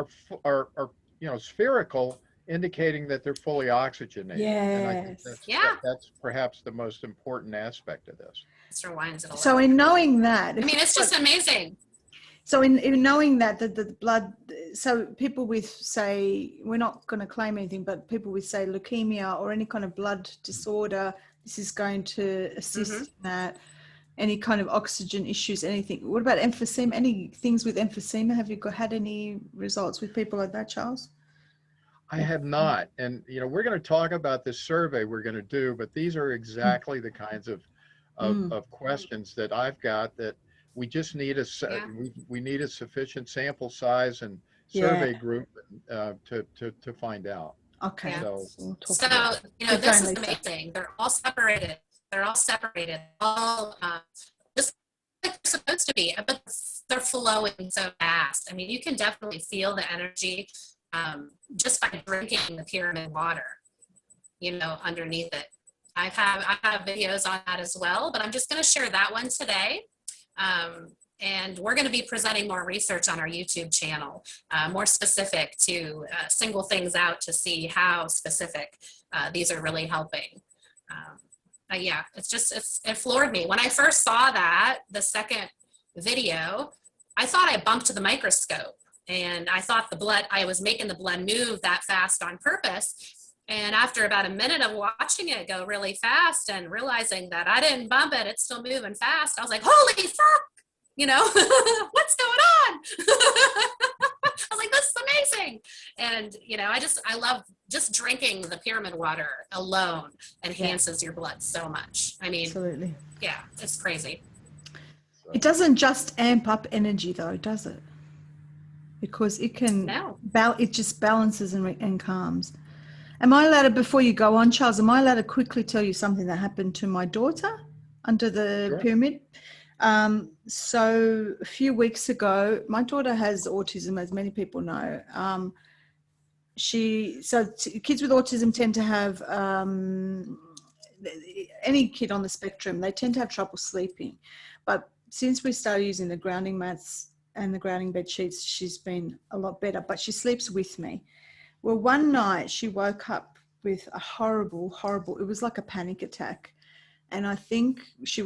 spherical, indicating that they're fully oxygenated. And I think Yes. that's perhaps the most important aspect of this. This rewinds it a So little. in knowing that, I mean, it's just amazing. so in knowing that the blood, so people with, say, we're not going to claim anything, but people with, say, leukemia or any kind of blood disorder, this is going to assist in that. Any kind of oxygen issues, anything. What about emphysema? Any things with emphysema? Have you had any results with people like that, Charles? I have not. And, we're going to talk about this survey we're going to do, but these are exactly the kinds of questions that I've got, that we just need we need a sufficient sample size and survey group to find out. Okay. Yeah. So, this is amazing. They're all separated. All just like they're supposed to be, but they're flowing so fast. I mean, you can definitely feel the energy just by drinking the pyramid water, underneath it. I have videos on that as well, but I'm just going to share that one today. And we're going to be presenting more research on our YouTube channel, more specific to single things out to see how specific these are really helping. Yeah, it floored me. When I first saw that, the second video, I thought I bumped the microscope, and I thought I was making the blood move that fast on purpose. And after about a minute of watching it go really fast and realizing that I didn't bump it, it's still moving fast, I was like, holy fuck, what's going on? I was like, this is amazing. And, I love just drinking the pyramid water alone enhances your blood so much. I mean, absolutely. Yeah, it's crazy. It doesn't just amp up energy though, does it? Because it can, it just balances and calms. Am I allowed to, before you go on, Charles, am I allowed to quickly tell you something that happened to my daughter under the pyramid? So a few weeks ago, my daughter has autism, as many people know. Kids with autism tend to have, any kid on the spectrum, they tend to have trouble sleeping. But since we started using the grounding mats and the grounding bed sheets, she's been a lot better, but she sleeps with me. Well, one night she woke up with a horrible, it was like a panic attack. And I think she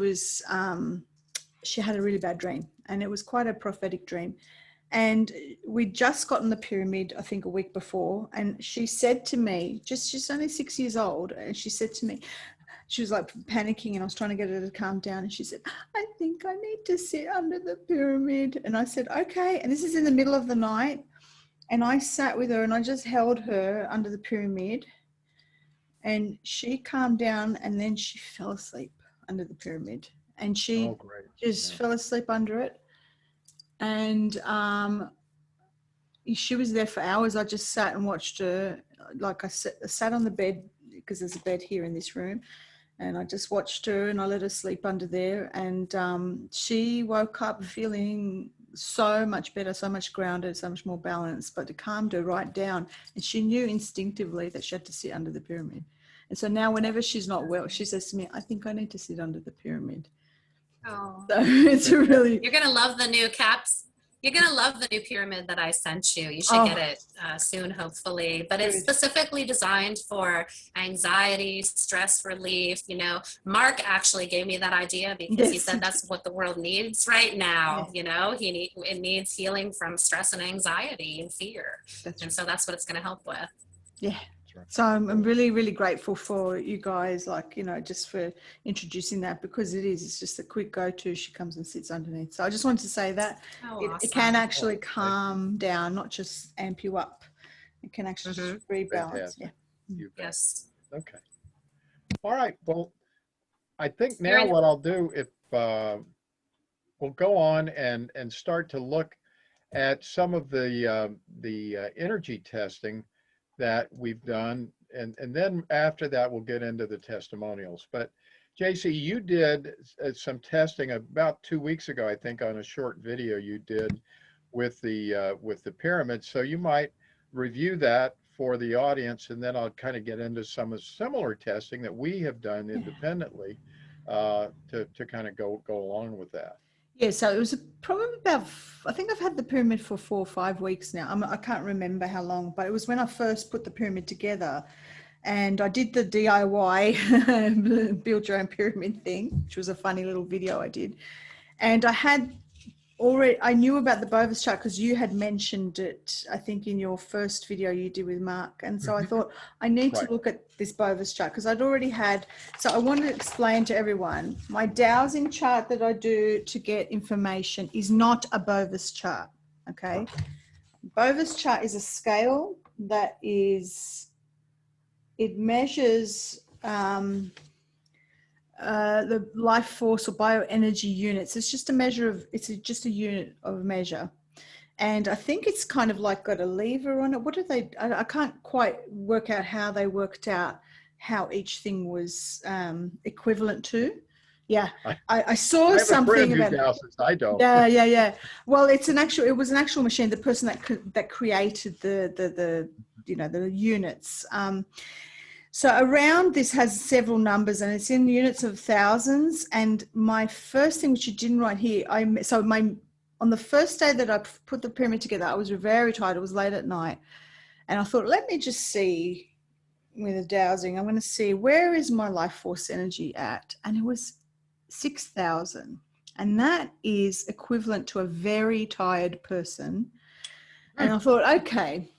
had a really bad dream, and it was quite a prophetic dream. And we'd just gotten the pyramid, I think a week before. And she said to me, she's only 6 years old. And she said to me, she was like panicking, and I was trying to get her to calm down. And she said, I think I need to sit under the pyramid. And I said, okay. And this is in the middle of the night. And I sat with her and I just held her under the pyramid, and she calmed down, and then she fell asleep under the pyramid, and she just fell asleep under it. And she was there for hours. I just sat and watched her. Like I sat on the bed, because there's a bed here in this room, and I just watched her, and I let her sleep under there. And she woke up feeling so much better, so much grounded, so much more balanced, but it calmed her right down. And she knew instinctively that she had to sit under the pyramid. And so now whenever she's not well, she says to me, I think I need to sit under the pyramid. Oh, so it's really, you're going to love the new caps. You're going to love the new pyramid that I sent you. You should get it soon, hopefully. But it's specifically designed for anxiety, stress relief. Mark actually gave me that idea because he said that's what the world needs right now. It needs healing from stress and anxiety and fear. So that's what it's going to help with. Yeah. So I'm really, really grateful for you guys, just for introducing that, because it's just a quick go-to. She comes and sits underneath. So I just wanted to say that it can actually calm down, not just amp you up. It can actually just rebalance. Fantastic. Yeah. Yes. Okay. All right. Well, I think now what I'll do, if we'll go on and start to look at some of the energy testing that we've done, and then after that we'll get into the testimonials. But JC, you did some testing about 2 weeks ago, I think, on a short video you did with the pyramids. So you might review that for the audience, and then I'll kind of get into some of similar testing that we have done independently to kind of go along with that. Yeah, so it was probably about, I think I've had the pyramid for 4 or 5 weeks now. I can't remember how long, but it was when I first put the pyramid together, and I did the DIY build your own pyramid thing, which was a funny little video I did. And I knew about the Bovis chart because you had mentioned it, I think, in your first video you did with Mark. And so I thought I need to look at this Bovis chart because I'd already had, so I wanted to explain to everyone, my dowsing chart that I do to get information is not a Bovis chart, okay? Bovis chart is a scale that it measures the life force or bioenergy units. It's just a measure of, just a unit of measure. And I think it's kind of like got a lever on it. What do they, I can't quite work out how they worked out how each thing was equivalent to. Yeah, I saw something about it. I don't. Yeah. Well, it was an actual machine. The person that created the units. So around this has several numbers and it's in units of thousands. And my first thing, which you didn't write here, on the first day that I put the pyramid together, I was very tired. It was late at night. And I thought, let me just see with the dowsing, I'm going to see where is my life force energy at? And it was 6,000. And that is equivalent to a very tired person. And I thought, okay,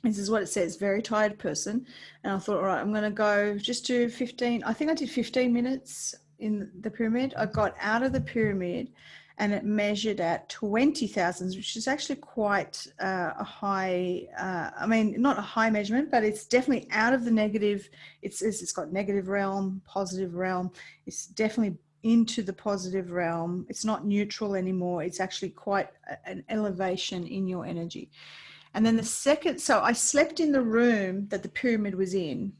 this is what it says, very tired person. And I thought, all right, I'm going to go just do 15. I think I did 15 minutes in the pyramid. I got out of the pyramid and it measured at 20,000, which is actually quite a high, I mean, not a high measurement, but it's definitely out of the negative. It's got negative realm, positive realm. It's definitely into the positive realm. It's not neutral anymore. It's actually quite an elevation in your energy. And then so I slept in the room that the pyramid was in,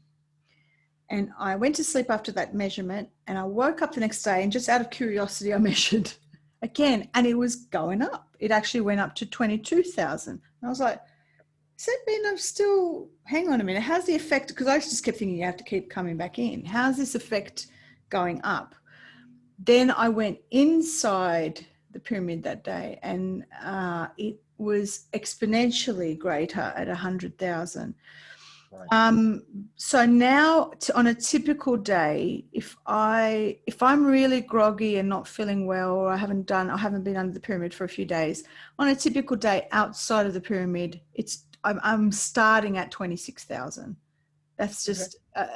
and I went to sleep after that measurement, and I woke up the next day, and just out of curiosity, I measured again, and it was going up. It actually went up to 22,000. And I was like, does that mean I'm still, hang on a minute, how's the effect? Because I just kept thinking you have to keep coming back in. How's this effect going up? Then I went inside the pyramid that day, and it was exponentially greater at 100,000. Right. So now on a typical day, if I'm really groggy and not feeling well, or I haven't been under the pyramid for a few days, on a typical day outside of the pyramid, I'm starting at 26,000. That's just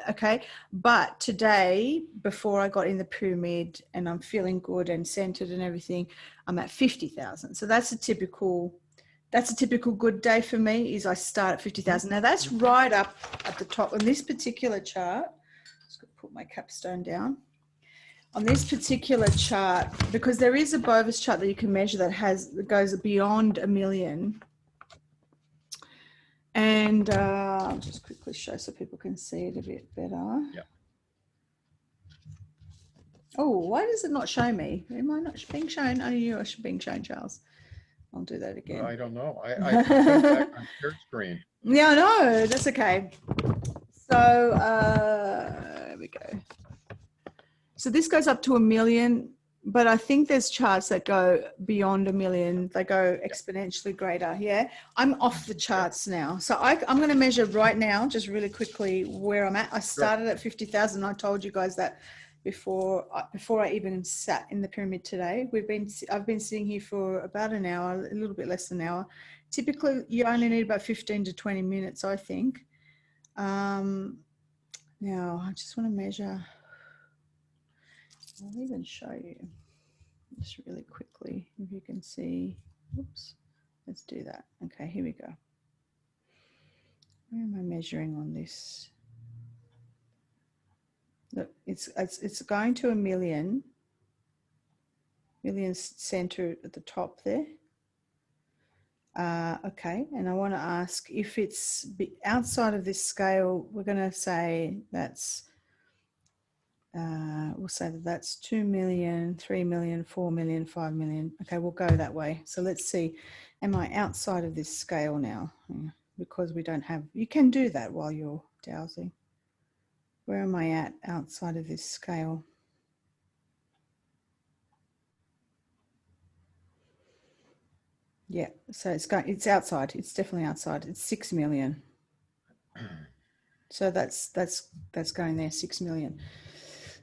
okay. But today, before I got in the pyramid and I'm feeling good and centered and everything, I'm at 50,000. So that's a typical good day for me, is I start at 50,000. Now that's right up at the top on this particular chart. Just going to put my capstone down. On this particular chart, because there is a Bovis chart that you can measure that goes beyond 1 million. And I'll just quickly show so people can see it a bit better. Yeah. Oh, why does it not show me? Am I not being shown? Oh, you are being shown, Charles. I'll do that again. I don't know. I put it back on your screen. Yeah, I know. That's okay. So there we go. So this goes up to 1 million, but I think there's charts that go beyond 1 million. They go exponentially greater. Yeah, I'm off the charts now. So I'm going to measure right now, just really quickly, where I'm at. I started at 50,000. I told you guys that before I even sat in the pyramid today. I've been sitting here for about an hour, a little bit less than an hour. Typically, you only need about 15 to 20 minutes, I think. Now, I just want to measure. I'll even show you just really quickly if you can see. Oops, let's do that. Okay, here we go. Where am I measuring on this? Look, it's going to 1 million. Million center at the top there. Okay, and I want to ask if it's outside of this scale. We're going to say that's we'll say that that's 2 million, 3 million, 4 million, 5 million. Okay, we'll go that way. So let's see, am I outside of this scale now? Yeah, because we don't have, you can do that while you're dowsing. Where am I at outside of this scale? Yeah, so it's outside. It's definitely outside. It's 6 million. So that's going there, 6 million.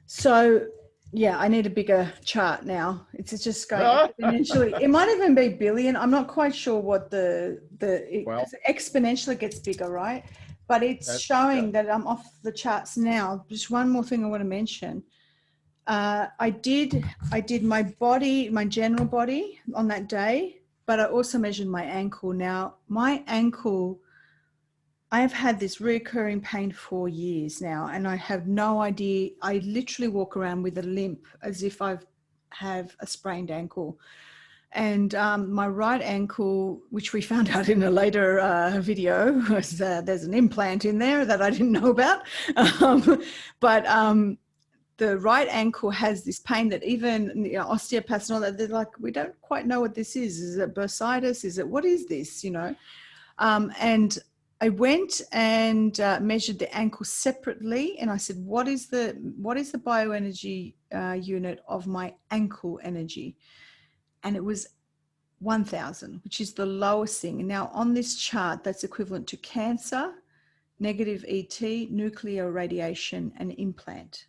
So yeah, I need a bigger chart now. It's just going exponentially. It might even be billion. I'm not quite sure what well, exponentially gets bigger, right? But it's showing that I'm off the charts now. Just one more thing I want to mention. I did my body, my general body on that day, but I also measured my ankle. Now, my ankle, I have had this recurring pain for years now, and I have no idea. I literally walk around with a limp as if I have a sprained ankle. And my right ankle, which we found out in a later video, was there's an implant in there that I didn't know about. The right ankle has this pain that even osteopaths and all that, they're like, we don't quite know what this is. Is it bursitis? Is it, what is this, and I went and measured the ankle separately, and I said, what is the bioenergy unit of my ankle energy? And it was 1,000, which is the lowest thing. And now on this chart, that's equivalent to cancer, negative ET, nuclear radiation, and implant.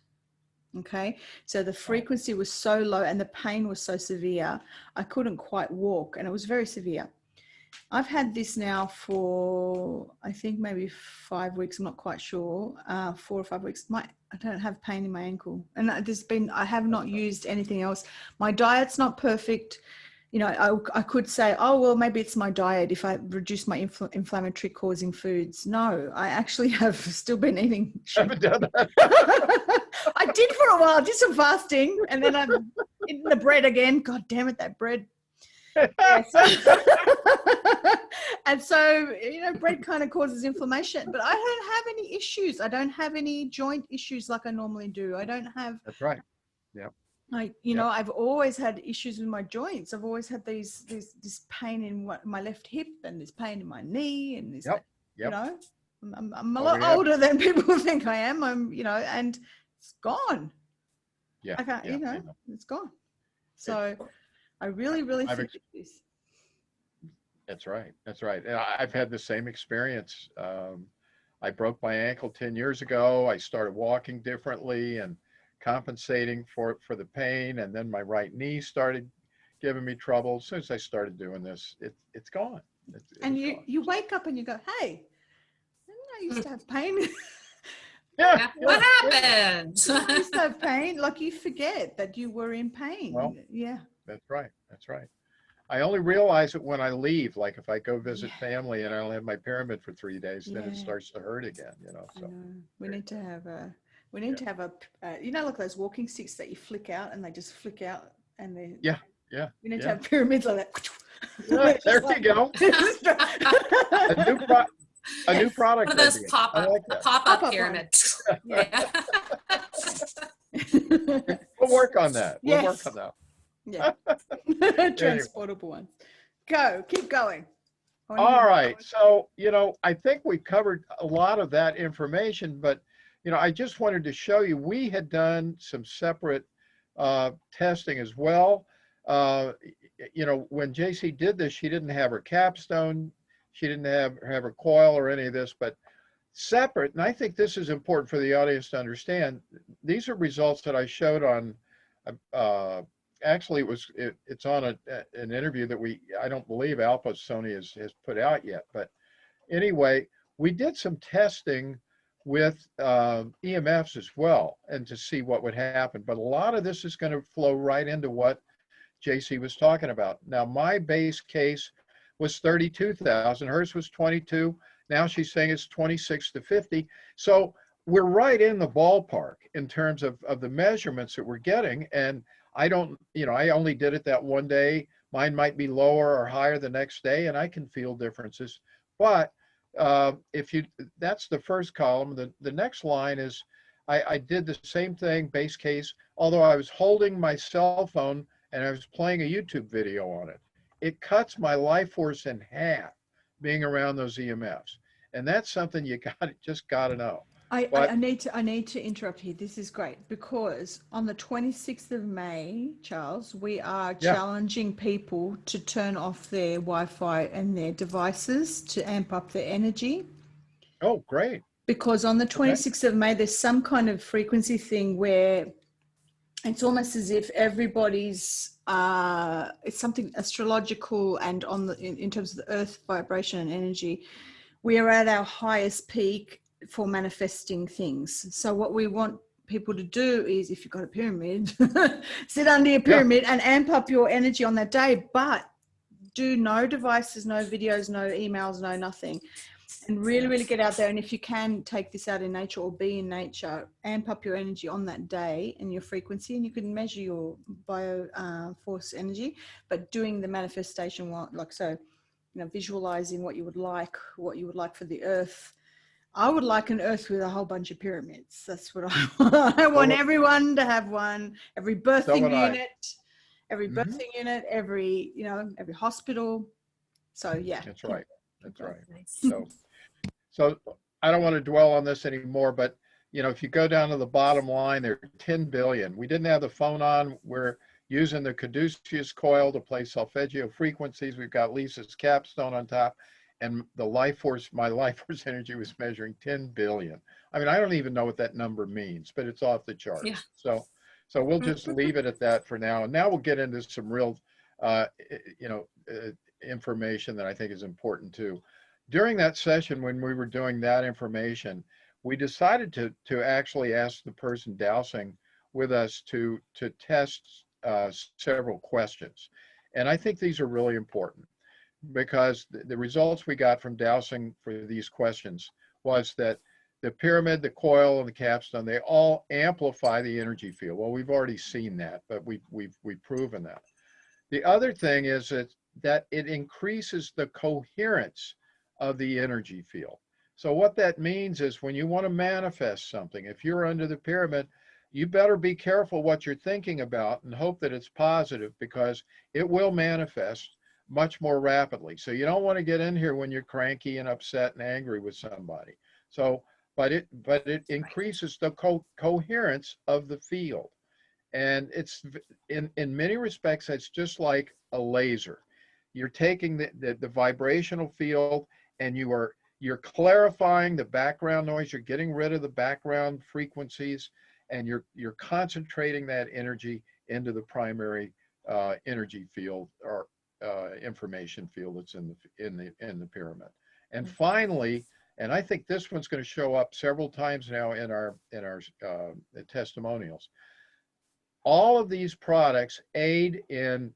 Okay, so the frequency was so low and the pain was so severe, I couldn't quite walk, and it was very severe. I've had this now for, I think maybe 5 weeks. I'm not quite sure, 4 or 5 weeks. I don't have pain in my ankle, and I have not used anything else. My diet's not perfect. I could say, oh, well, maybe it's my diet if I reduce my inflammatory causing foods. No, I actually have still been eating. Haven't done that. I did for a while. I did some fasting, and then I'm eating the bread again. God damn it, that bread. Yeah, and so, bread kind of causes inflammation, but I don't have any issues. I don't have any joint issues like I normally do. I don't have. That's right. Yeah. I've always had issues with my joints. I've always had this pain in my left hip, and this pain in my knee, and this. Yep. I'm a lot older than people think I am. And it's gone. Yeah. I can't. It's gone. So, I really think this. That's right. That's right. And I've had the same experience. I broke my ankle 10 years ago. I started walking differently and compensating for the pain, and then my right knee started giving me trouble. As soon as I started doing this, it's gone. You wake up and you go, hey, I used to have pain. Yeah. What happened? I used to have pain. Like, you forget that you were in pain. Well, yeah. That's right. That's right. I only realize it when I leave. Like, if I go visit family and I don't have my pyramid for 3 days, then it starts to hurt again. So I know. We need to have a. Like those walking sticks that you flick out, and they just flick out, and they. Yeah. We need to have pyramids like that. Yeah, there you go. A new product. One of those pop-up pyramids. We'll work on that. We'll work on that. Yeah. Transportable ones. Keep going. All right. So, I think we covered a lot of that information, but, I just wanted to show you, we had done some separate testing as well. When JC did this, she didn't have her capstone. She didn't have her coil or any of this, but separate. And I think this is important for the audience to understand. These are results that I showed on, actually it's on an interview that I don't believe Alpha Sony has put out yet. But anyway, we did some testing with EMFs as well, and to see what would happen. But a lot of this is going to flow right into what JC was talking about. Now, my base case was 32,000. Hers was 22. Now she's saying it's 26 to 50. So we're right in the ballpark in terms of the measurements that we're getting. And I only did it that one day. Mine might be lower or higher the next day, and I can feel differences. But that's the first column. The next line is I did the same thing, base case, although I was holding my cell phone and I was playing a YouTube video on it. It cuts my life force in half being around those EMFs. And that's something you just got to know. I need to interrupt here. This is great because on the 26th of May, Charles, we are challenging people to turn off their Wi-Fi and their devices to amp up their energy. Oh, great. Because on the 26th of May, there's some kind of frequency thing where it's almost as if everybody's, it's something astrological, and in terms of the earth vibration and energy, we are at our highest peak for manifesting things. So what we want people to do is, if you've got a pyramid, sit under your pyramid and amp up your energy on that day, but do no devices, no videos, no emails, no nothing. And really, really get out there. And if you can take this out in nature or be in nature, amp up your energy on that day and your frequency, and you can measure your bio force energy, but doing the manifestation, like so, visualizing what you would like for the earth. I would like an earth with a whole bunch of pyramids. That's what I want. I want everyone to have one, every birthing unit, every hospital. So yeah. That's right. That's right. So I don't want to dwell on this anymore, but if you go down to the bottom line, there are 10 billion. We didn't have the phone on. We're using the caduceus coil to play solfeggio frequencies. We've got Lisa's capstone on top, and my life force energy was measuring 10 billion. I mean, I don't even know what that number means, but it's off the charts. Yeah. So we'll just leave it at that for now. And now we'll get into some real, information that I think is important too. During that session, when we were doing that information, we decided to actually ask the person dowsing with us to test several questions. And I think these are really important because the results we got from dowsing for these questions was that the pyramid, the coil, and the capstone, they all amplify the energy field. Well, we've already seen that, but we've proven that. The other thing is that it increases the coherence of the energy field. So what that means is when you want to manifest something, if you're under the pyramid, you better be careful what you're thinking about and hope that it's positive, because it will manifest much more rapidly. So you don't want to get in here when you're cranky and upset and angry with somebody. So, but it increases the coherence of the field. And it's in many respects, it's just like a laser. You're taking the vibrational field and you're clarifying the background noise. You're getting rid of the background frequencies, and you're concentrating that energy into the primary energy field or information field that's in the pyramid. And finally, and I think this one's going to show up several times now in our testimonials. All of these products aid in,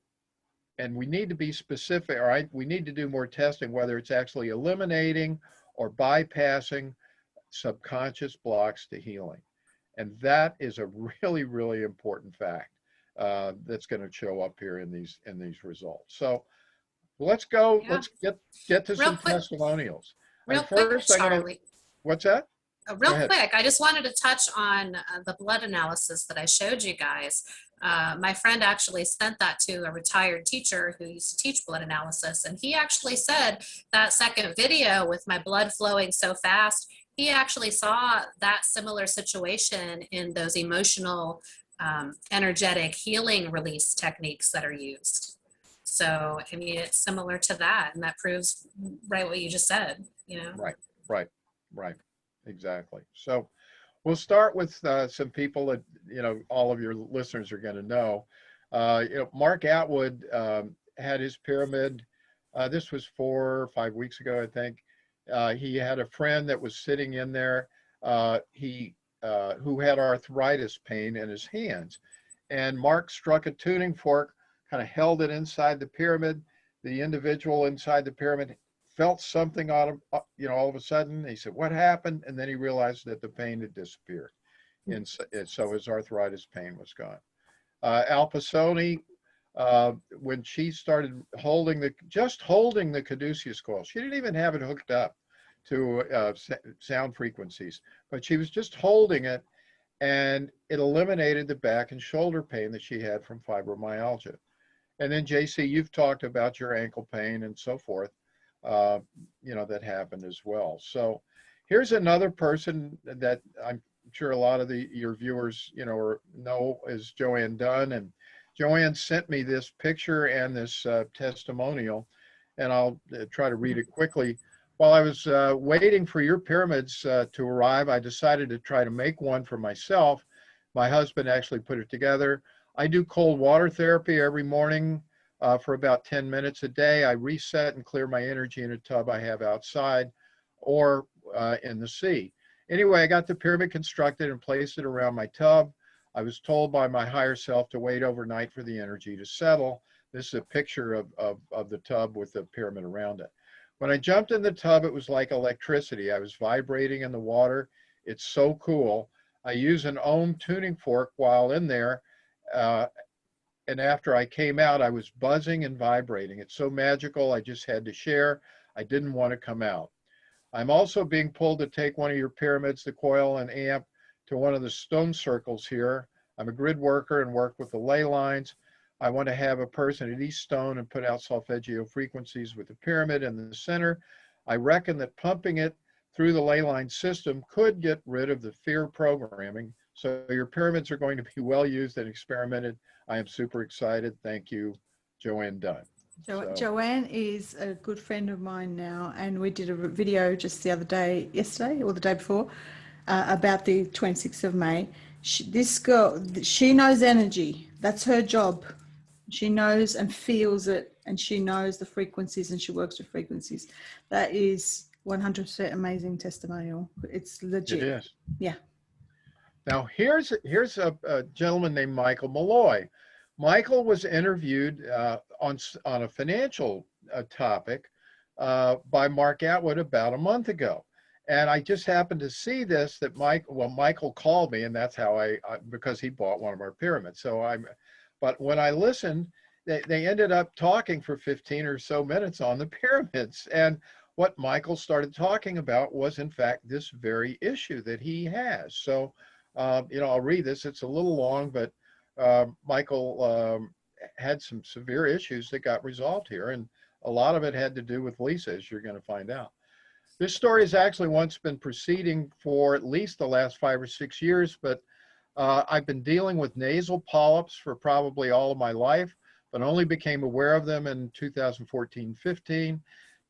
and we need to be specific, all right? We need to do more testing, whether it's actually eliminating or bypassing subconscious blocks to healing. And that is a really, really important fact that's going to show up here in these results. So let's go, let's get to some testimonials. Real quick, Charlie. What's that? Real quick, I just wanted to touch on the blood analysis that I showed you guys. My friend actually sent that to a retired teacher who used to teach blood analysis, and he actually said that second video with my blood flowing so fast, he actually saw that similar situation in those emotional, energetic healing release techniques that are used. So, I mean, it's similar to that, and that proves right what you just said, Right. Exactly. So we'll start with some people that, all of your listeners are going to know. Mark Atwood had his pyramid. This was 4 or 5 weeks ago, I think. He had a friend that was sitting in there who had arthritis pain in his hands. And Mark struck a tuning fork, kind of held it inside the pyramid. The individual inside the pyramid felt something all of a sudden. He said, "What happened?" And then he realized that the pain had disappeared. And so his arthritis pain was gone. Al Pisoni, when she started holding the caduceus coil, she didn't even have it hooked up to sound frequencies, but she was just holding it. and it eliminated the back and shoulder pain that she had from fibromyalgia. And then JC, you've talked about your ankle pain and so forth, uh, that happened as well. So here's another person that I'm sure a lot of your viewers, know is Joanne Dunn. And Joanne sent me this picture and this testimonial, and I'll try to read it quickly. While I was waiting for your pyramids to arrive, I decided to try to make one for myself. My husband actually put it together. I do cold water therapy every morning for about 10 minutes a day. I reset and clear my energy in a tub I have outside or in the sea. Anyway, I got the pyramid constructed and placed it around my tub. I was told by my higher self to wait overnight for the energy to settle. This is a picture of the tub with the pyramid around it. When I jumped in the tub, it was like electricity. I was vibrating in the water. It's so cool. I use an ohm tuning fork while in there. And after I came out, I was buzzing and vibrating. It's so magical. I just had to share. I didn't want to come out. I'm also being pulled to take one of your pyramids, the coil and amp, to one of the stone circles here. I'm a grid worker and work with the ley lines. I want to have a person at each stone and put out solfeggio frequencies with the pyramid in the center. I reckon that pumping it through the ley line system could get rid of the fear programming. So your pyramids are going to be well used and experimented. I am super excited. Thank you, Joanne Dunn. Joanne is a good friend of mine now, and we did a video just the other day, yesterday or the day before, about the 26th of May. This girl, she knows energy. That's her job. She knows and feels it, and she knows the frequencies, and she works with frequencies. That is 100% amazing testimonial. It's legit. It is. Yeah. Now here's a gentleman named Michael Malloy. Michael was interviewed on a financial topic by Mark Atwood about a month ago. And I just happened to see this, that Michael called me, and that's how because he bought one of our pyramids. But when I listened, they ended up talking for 15 or so minutes on the pyramids. And what Michael started talking about was, in fact, this very issue that he has. So, I'll read this. It's a little long, but Michael had some severe issues that got resolved here. And a lot of it had to do with Lisa, as you're going to find out. This story has actually once been proceeding for at least the last 5 or 6 years, but I've been dealing with nasal polyps for probably all of my life, but only became aware of them in 2014-15.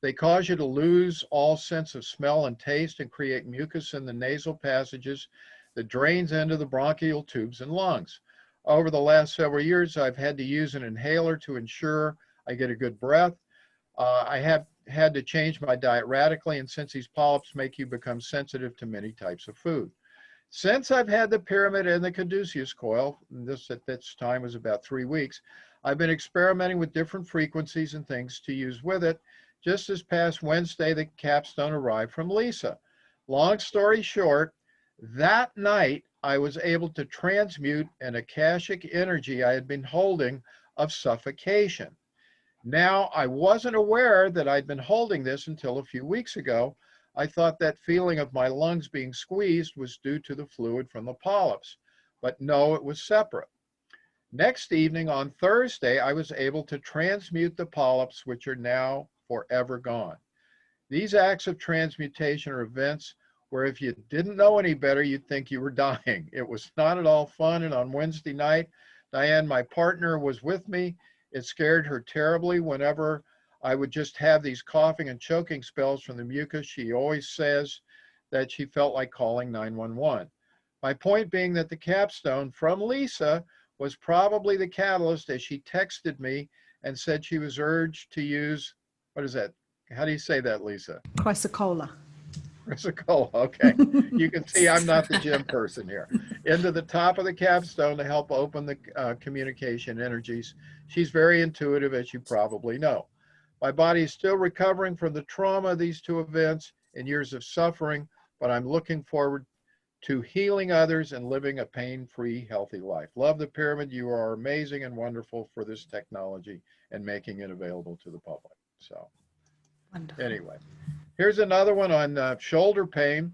They cause you to lose all sense of smell and taste and create mucus in the nasal passages that drains into the bronchial tubes and lungs. Over the last several years, I've had to use an inhaler to ensure I get a good breath. I have had to change my diet radically, and since these polyps make you become sensitive to many types of food. Since I've had the pyramid and the caduceus coil, this at this time was about 3 weeks, I've been experimenting with different frequencies and things to use with it. Just this past Wednesday, the capstone arrived from Lisa. Long story short, that night I was able to transmute an akashic energy I had been holding of suffocation. Now, I wasn't aware that I'd been holding this until a few weeks ago. I thought that feeling of my lungs being squeezed was due to the fluid from the polyps, but no, it was separate. Next evening on Thursday, I was able to transmute the polyps, which are now forever gone. These acts of transmutation are events where if you didn't know any better, you'd think you were dying. It was not at all fun, and on Wednesday night, Diane, my partner, was with me. It scared her terribly whenever I would just have these coughing and choking spells from the mucus. She always says that she felt like calling 911. My point being that the capstone from Lisa was probably the catalyst, as she texted me and said she was urged to use, what is that? How do you say that, Lisa? Chrysocolla. Chrysocolla, okay. You can see I'm not the gym person here. Into the top of the capstone to help open the communication energies. She's very intuitive, as you probably know. My body is still recovering from the trauma of these two events and years of suffering, but I'm looking forward to healing others and living a pain-free, healthy life. Love the pyramid. You are amazing and wonderful for this technology and making it available to the public. So Wonderful. anyway, here's another one on shoulder pain.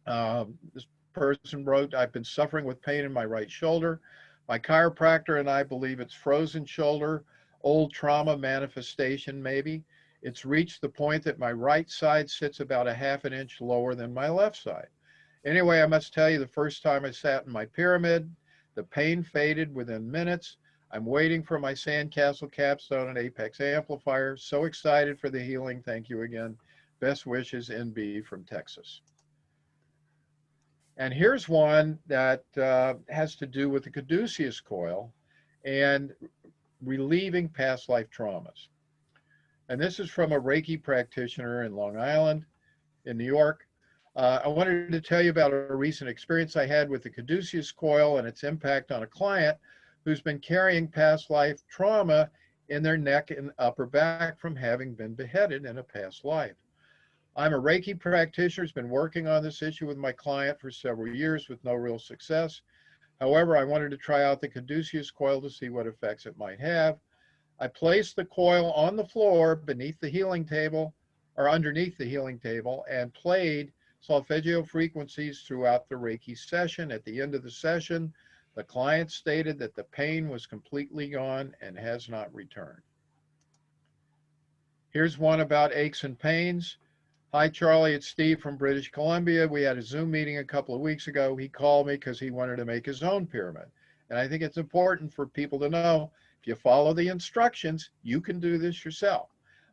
This person wrote, I've been suffering with pain in my right shoulder. My chiropractor and I believe it's frozen shoulder, old trauma manifestation maybe. It's reached the point that my right side sits about a half an inch lower than my left side. Anyway, I must tell you, the first time I sat in my pyramid, the pain faded within minutes. I'm waiting for my Sandcastle capstone and Apex amplifier. So excited for the healing. Thank you again. Best wishes, NB from Texas. And here's one that has to do with the caduceus coil and relieving past life traumas. And this is from a Reiki practitioner in Long Island, in New York. I wanted to tell you about a recent experience I had with the caduceus coil and its impact on a client who's been carrying past life trauma in their neck and upper back from having been beheaded in a past life. I'm a Reiki practitioner who's been working on this issue with my client for several years with no real success. However, I wanted to try out the caduceus coil to see what effects it might have. I placed the coil on the floor beneath the healing table, or underneath the healing table, and played solfeggio frequencies throughout the Reiki session. At the end of the session, the client stated that the pain was completely gone and has not returned. Here's one about aches and pains. Hi, Charlie, it's Steve from British Columbia. We had a Zoom meeting a couple of weeks ago. He called me because he wanted to make his own pyramid. And I think it's important for people to know, if you follow the instructions, you can do this yourself.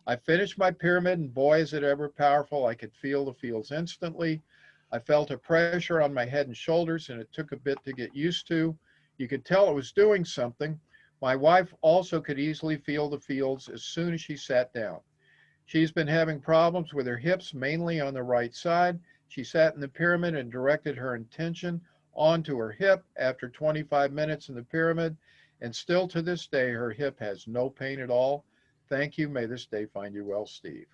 I finished my pyramid, and boy, is it ever powerful. I could feel the feels instantly. I felt a pressure on my head and shoulders, and it took a bit to get used to. You could tell it was doing something. My wife also could easily feel the feels as soon as she sat down. She's been having problems with her hips, mainly on the right side. She sat in the pyramid and directed her intention onto her hip after 25 minutes in the pyramid, and still to this day, her hip has no pain at all. Thank you. May this day find you well, Steve.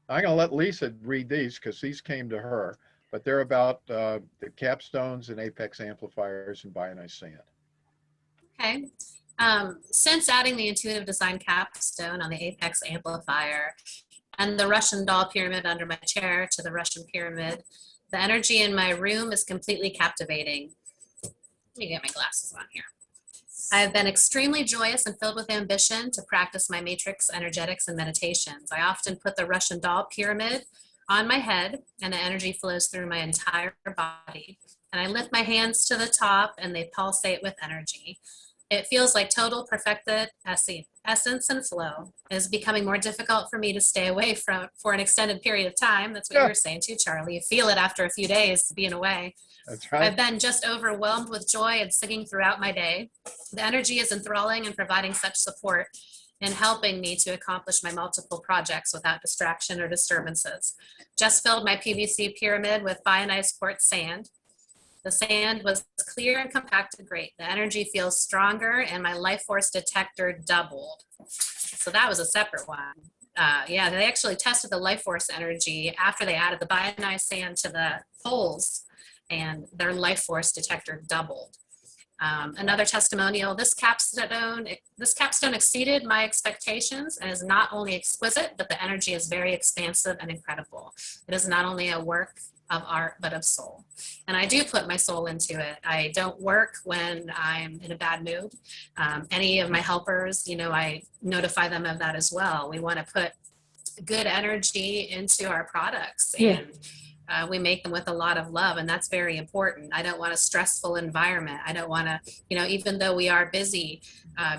I'm going to let Lisa read these because these came to her, but they're about the capstones and Apex amplifiers and Bionized sand. Okay. Since adding the intuitive design capstone on the Apex amplifier and the Russian doll pyramid under my chair to the Russian pyramid, the energy in my room is completely captivating. Let me get my glasses on here. I have been extremely joyous and filled with ambition to practice my matrix energetics and meditations. I often put the Russian doll pyramid on my head and the energy flows through my entire body. And I lift my hands to the top and they pulsate with energy. It feels like total perfected essence and flow. It is becoming more difficult for me to stay away from for an extended period of time. That's what you were saying too, Charlie. You feel it after a few days being away. That's right. I've been just overwhelmed with joy and singing throughout my day. The energy is enthralling and providing such support in helping me to accomplish my multiple projects without distraction or disturbances. Just filled my PVC pyramid with Bionized quartz sand. The sand was clear and compacted great. The energy feels stronger and my life force detector doubled. So that was a separate one. Yeah, they actually tested the life force energy after they added the Bionized sand to the poles, and their life force detector doubled. Another testimonial, this capstone exceeded my expectations and is not only exquisite, but the energy is very expansive and incredible. It is not only a work of art, but of soul. And I do put my soul into it. I don't work when I'm in a bad mood. Any of my helpers, you know, I notify them of that as well. We want to put good energy into our products, and we make them with a lot of love, and that's very important. I don't want a stressful environment. I don't want to, you know, even though we are busy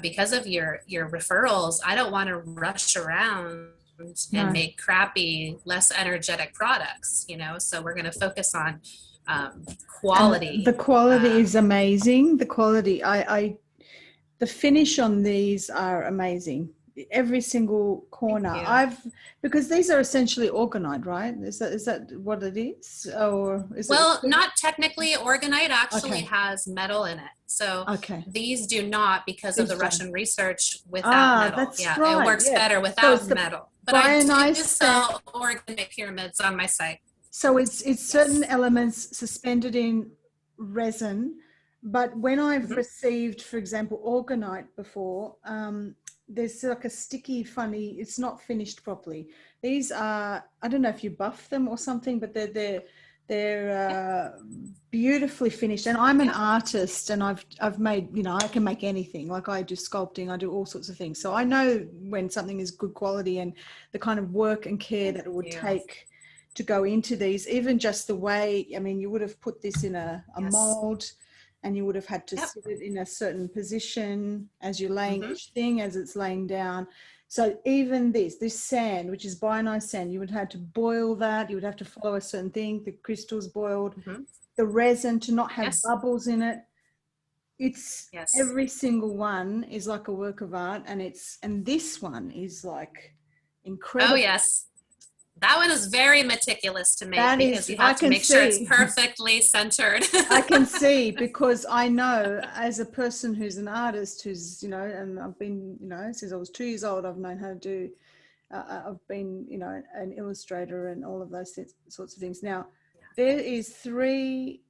because of your referrals, I don't want to rush around and make crappy, less energetic products, you know, so we're going to focus on quality. And the quality is amazing. The quality, the finish on these are amazing. Every single corner. Because these are essentially orgonite, right? Is that what it is? Or is not technically. Orgonite actually has metal in it. So these do not, because of the Russian research, without metal. That's right. It works better without metal. But I do sell orgonite pyramids on my site. So it's certain elements suspended in resin, but when I've received, for example, orgonite before, there's like a sticky, funny, it's not finished properly. These are, I don't know if you buff them or something, but They're beautifully finished, and I'm an artist, and I've made, you know, I can make anything. Like I do sculpting, I do all sorts of things. So I know when something is good quality and the kind of work and care that it would take to go into these. Even just the way, I mean, you would have put this in a mold, and you would have had to sit it in a certain position as you're laying each thing, as it's laying down. So even this sand, which is Bionized sand, you would have to boil that. You would have to follow a certain thing. The crystals boiled, the resin to not have bubbles in it. It's every single one is like a work of art, and this one is like incredible. Oh yes. That one is very meticulous to make, because you have to make sure it's perfectly centered. I can see, because I know, as a person who's an artist, who's, you know, and I've been, you know, since I was 2 years old, I've known how to do, I've been, you know, an illustrator and all of those sorts of things. Now, there is 3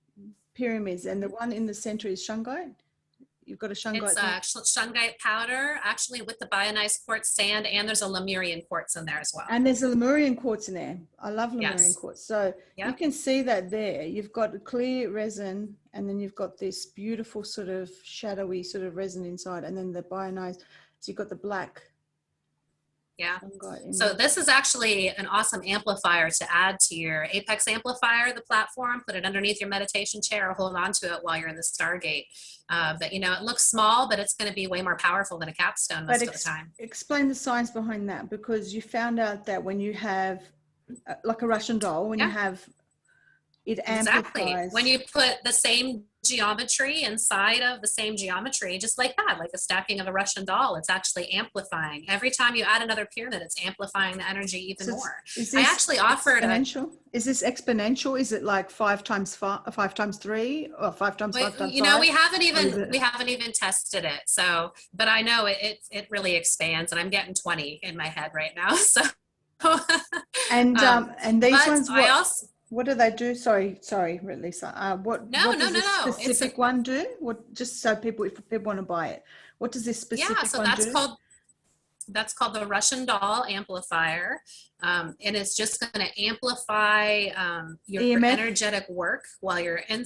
pyramids, and the one in the center is shungite. You've got a shungite. It's shungite powder, actually, with the Bionized quartz sand, and there's a Lemurian quartz in there as well. And there's a Lemurian quartz in there. I love Lemurian quartz. So you can see that there. You've got a clear resin, and then you've got this beautiful sort of shadowy sort of resin inside, and then the Bionized. So you've got the black. Yeah. So this is actually an awesome amplifier to add to your Apex amplifier, the platform. Put it underneath your meditation chair, or hold on to it while you're in the Stargate. But you know, it looks small, but it's going to be way more powerful than a capstone most of the time. Explain the science behind that, because you found out that when you have like a Russian doll, when you have it amplifies. When you put the same geometry inside of the same geometry, just like that, like a stacking of a Russian doll, it's actually amplifying. Every time you add another pyramid, it's amplifying the energy even more. I actually offered Is this exponential? Is it like 5 times 5 times 3, or 5 times 5 times 5? You know, we haven't even tested it. So, but I know it really expands, and I'm getting 20 in my head right now. So, and these ones. What do they do? Sorry, Lisa. What does this specific one do? What, just so people, if people want to buy it, what does this specific one do? That's called the Russian doll amplifier, and it's just going to amplify your energetic work while you're in.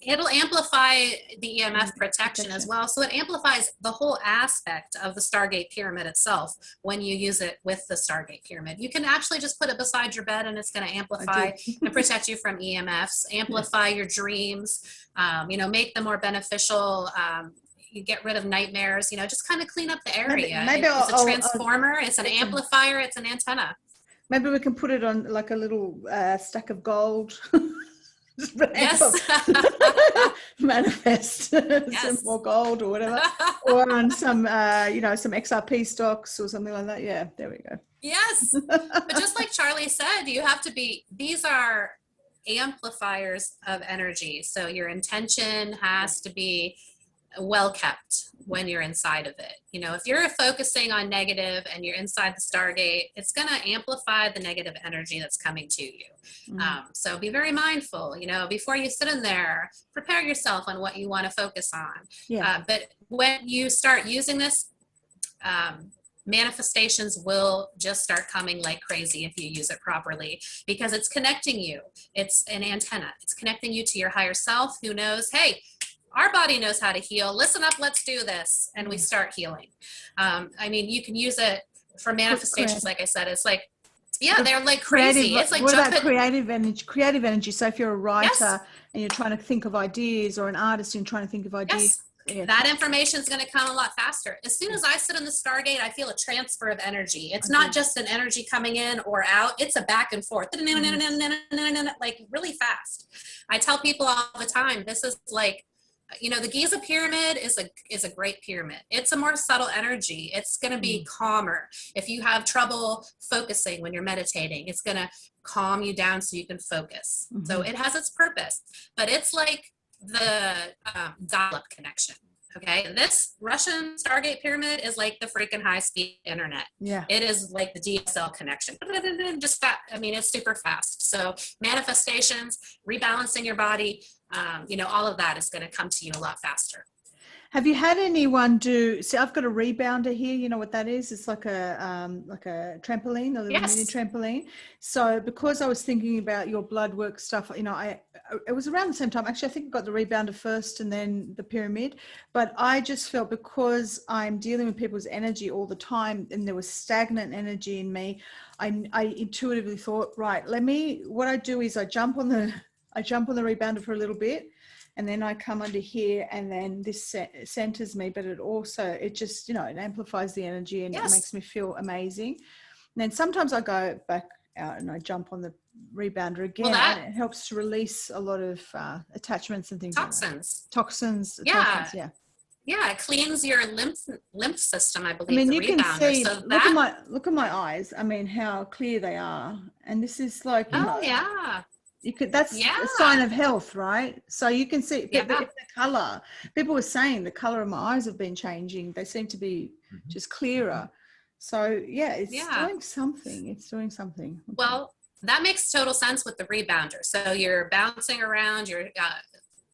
It'll amplify the EMF protection as well. So it amplifies the whole aspect of the Stargate pyramid itself when you use it with the Stargate pyramid. You can actually just put it beside your bed, and it's going to amplify and protect you from EMFs, amplify your dreams, you know, make them more beneficial. You get rid of nightmares, you know, just kind of clean up the area. It's a transformer, it's an amplifier, it's an antenna. Maybe we can put it on like a little stack of gold. Yes. Manifest some more gold or whatever, or on some you know, some XRP stocks or something like that. Yeah, there we go. Yes. But just like Charlie said, you have to be, these are amplifiers of energy, so your intention has to be well kept when you're inside of it. You know, if you're focusing on negative and you're inside the Stargate, it's going to amplify the negative energy that's coming to you. So be very mindful, you know, before you sit in there, prepare yourself on what you want to focus on. But when you start using this, manifestations will just start coming like crazy if you use it properly, because it's connecting you. It's an antenna. It's connecting you to your higher self, who knows, hey, our body knows how to heal. Listen up, let's do this. And we start healing. I mean, you can use it for manifestations. Like I said, it's like, they're like crazy. It's like, what about creative energy? So if you're a writer and you're trying to think of ideas, or an artist and you're trying to think of ideas. That information is going to come a lot faster. As soon as I sit in the Stargate, I feel a transfer of energy. It's not just an energy coming in or out. It's a back and forth, like really fast. I tell people all the time, this is like, you know, the Giza pyramid is a great pyramid. It's a more subtle energy. It's going to be calmer. If you have trouble focusing when you're meditating, it's going to calm you down so you can focus. So it has its purpose, but it's like the dial-up connection. Okay, this Russian Stargate pyramid is like the freaking high-speed internet. Yeah, it is like the DSL connection. Just that. I mean, it's super fast. So manifestations, rebalancing your body, you know, all of that is going to come to you a lot faster. Have you had anyone do? See, I've got a rebounder here. You know what that is? It's like a trampoline, a little mini Yes. trampoline. So because I was thinking about your blood work stuff, you know, it was around the same time. Actually, I think I got the rebounder first and then the pyramid. But I just felt because I'm dealing with people's energy all the time, and there was stagnant energy in me, I intuitively thought, right, what I do is I jump on the rebounder for a little bit, and then I come under here, and then this centers me, but it just, you know, it amplifies the energy, and Yes. it makes me feel amazing. And then sometimes I go back out and I jump on the rebounder again, and it helps to release a lot of attachments and things toxins. like that. Toxins. Yeah. Attachments, yeah. Yeah, it cleans your lymph system, I believe. I mean, the you rebounder. can see, So look at my eyes. I mean, how clear they are. And this is like, you know, yeah. That's a sign of health, right? So you can see Yeah. the color. People were saying the color of my eyes have been changing. They seem to be just clearer. So yeah, it's doing something. It's doing something. Well, that makes total sense with the rebounder. So you're bouncing around, you're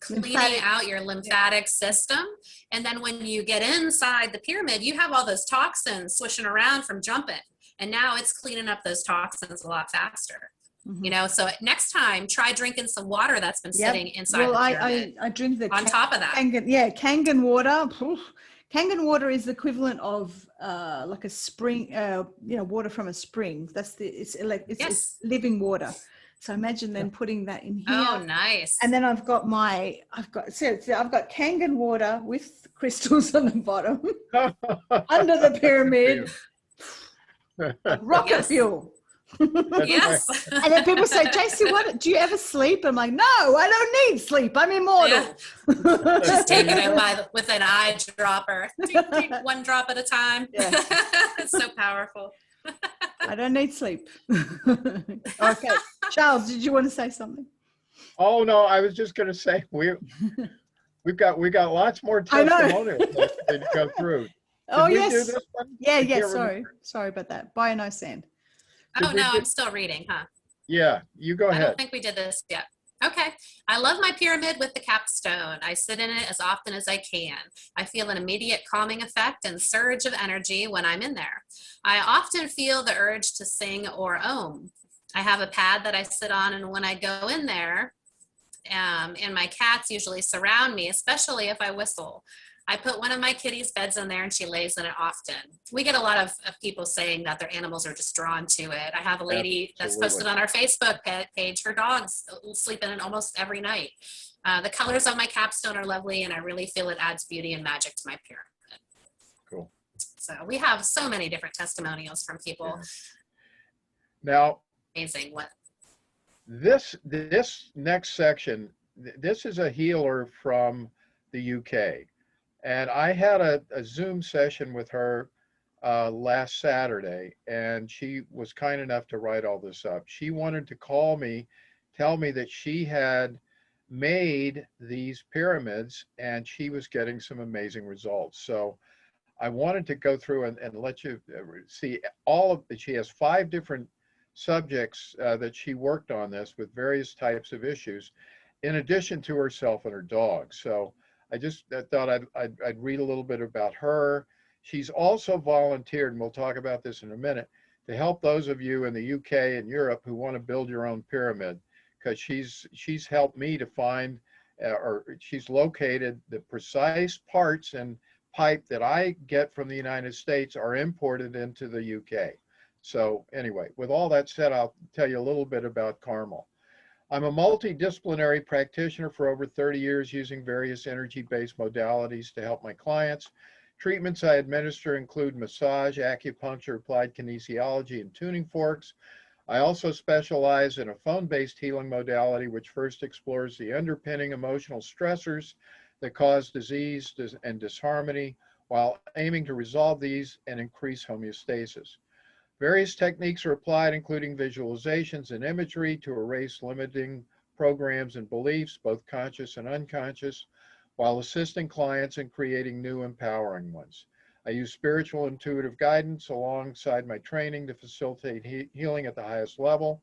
cleaning out your lymphatic system. And then when you get inside the pyramid, you have all those toxins swishing around from jumping. And now it's cleaning up those toxins a lot faster. You know, so next time try drinking some water that's been sitting inside the pyramid. I drink the on top of that. Kangen water. Kangen water is the equivalent of like a spring, you know, water from a spring. It's living water. So imagine then putting that in here. Oh, nice. And then I've got Kangen water with crystals on the bottom under the pyramid. Rocket fuel. Yes. And then people say, JC, what do you ever sleep? I'm like, no, I don't need sleep. I'm immortal. Yeah. Just taking it with an eyedropper. One drop at a time. Yeah. It's so powerful. I don't need sleep. Okay. Charles, did you want to say something? Oh no, I was just going to say we've got lots more testimonials to go through. Did we do this one? Yeah. Sorry about that. Buy a no sand. Oh no, I'm still reading, huh? Yeah, you go ahead. I don't think we did this yet. Okay. I love my pyramid with the capstone. I sit in it as often as I can. I feel an immediate calming effect and surge of energy when I'm in there. I often feel the urge to sing or om. I have a pad that I sit on, and when I go in there, and my cats usually surround me, especially if I whistle. I put one of my kitties' beds in there, and she lays in it often. We get a lot of people saying that their animals are just drawn to it. I have a lady that's posted on our Facebook page. Her dogs sleep in it almost every night. The colors on my capstone are lovely, and I really feel it adds beauty and magic to my pyramid. Cool. So we have so many different testimonials from people. Yeah. Now, amazing. What? This next section, this is a healer from the UK. And I had a Zoom session with her last Saturday, and she was kind enough to write all this up. She wanted to call me, tell me that she had made these pyramids and she was getting some amazing results. So I wanted to go through and let you see all of it. She has 5 different subjects that she worked on this with various types of issues, in addition to herself and her dog. So I just thought I'd read a little bit about her. She's also volunteered, and we'll talk about this in a minute, to help those of you in the UK and Europe who want to build your own pyramid, because she's helped me to find, or she's located the precise parts and pipe that I get from the United States are imported into the UK. So anyway, with all that said, I'll tell you a little bit about Carmel. I'm a multidisciplinary practitioner for over 30 years using various energy-based modalities to help my clients. Treatments I administer include massage, acupuncture, applied kinesiology, and tuning forks. I also specialize in a phone-based healing modality which first explores the underpinning emotional stressors that cause disease and disharmony while aiming to resolve these and increase homeostasis. Various techniques are applied, including visualizations and imagery, to erase limiting programs and beliefs, both conscious and unconscious, while assisting clients in creating new empowering ones. I use spiritual intuitive guidance alongside my training to facilitate healing at the highest level.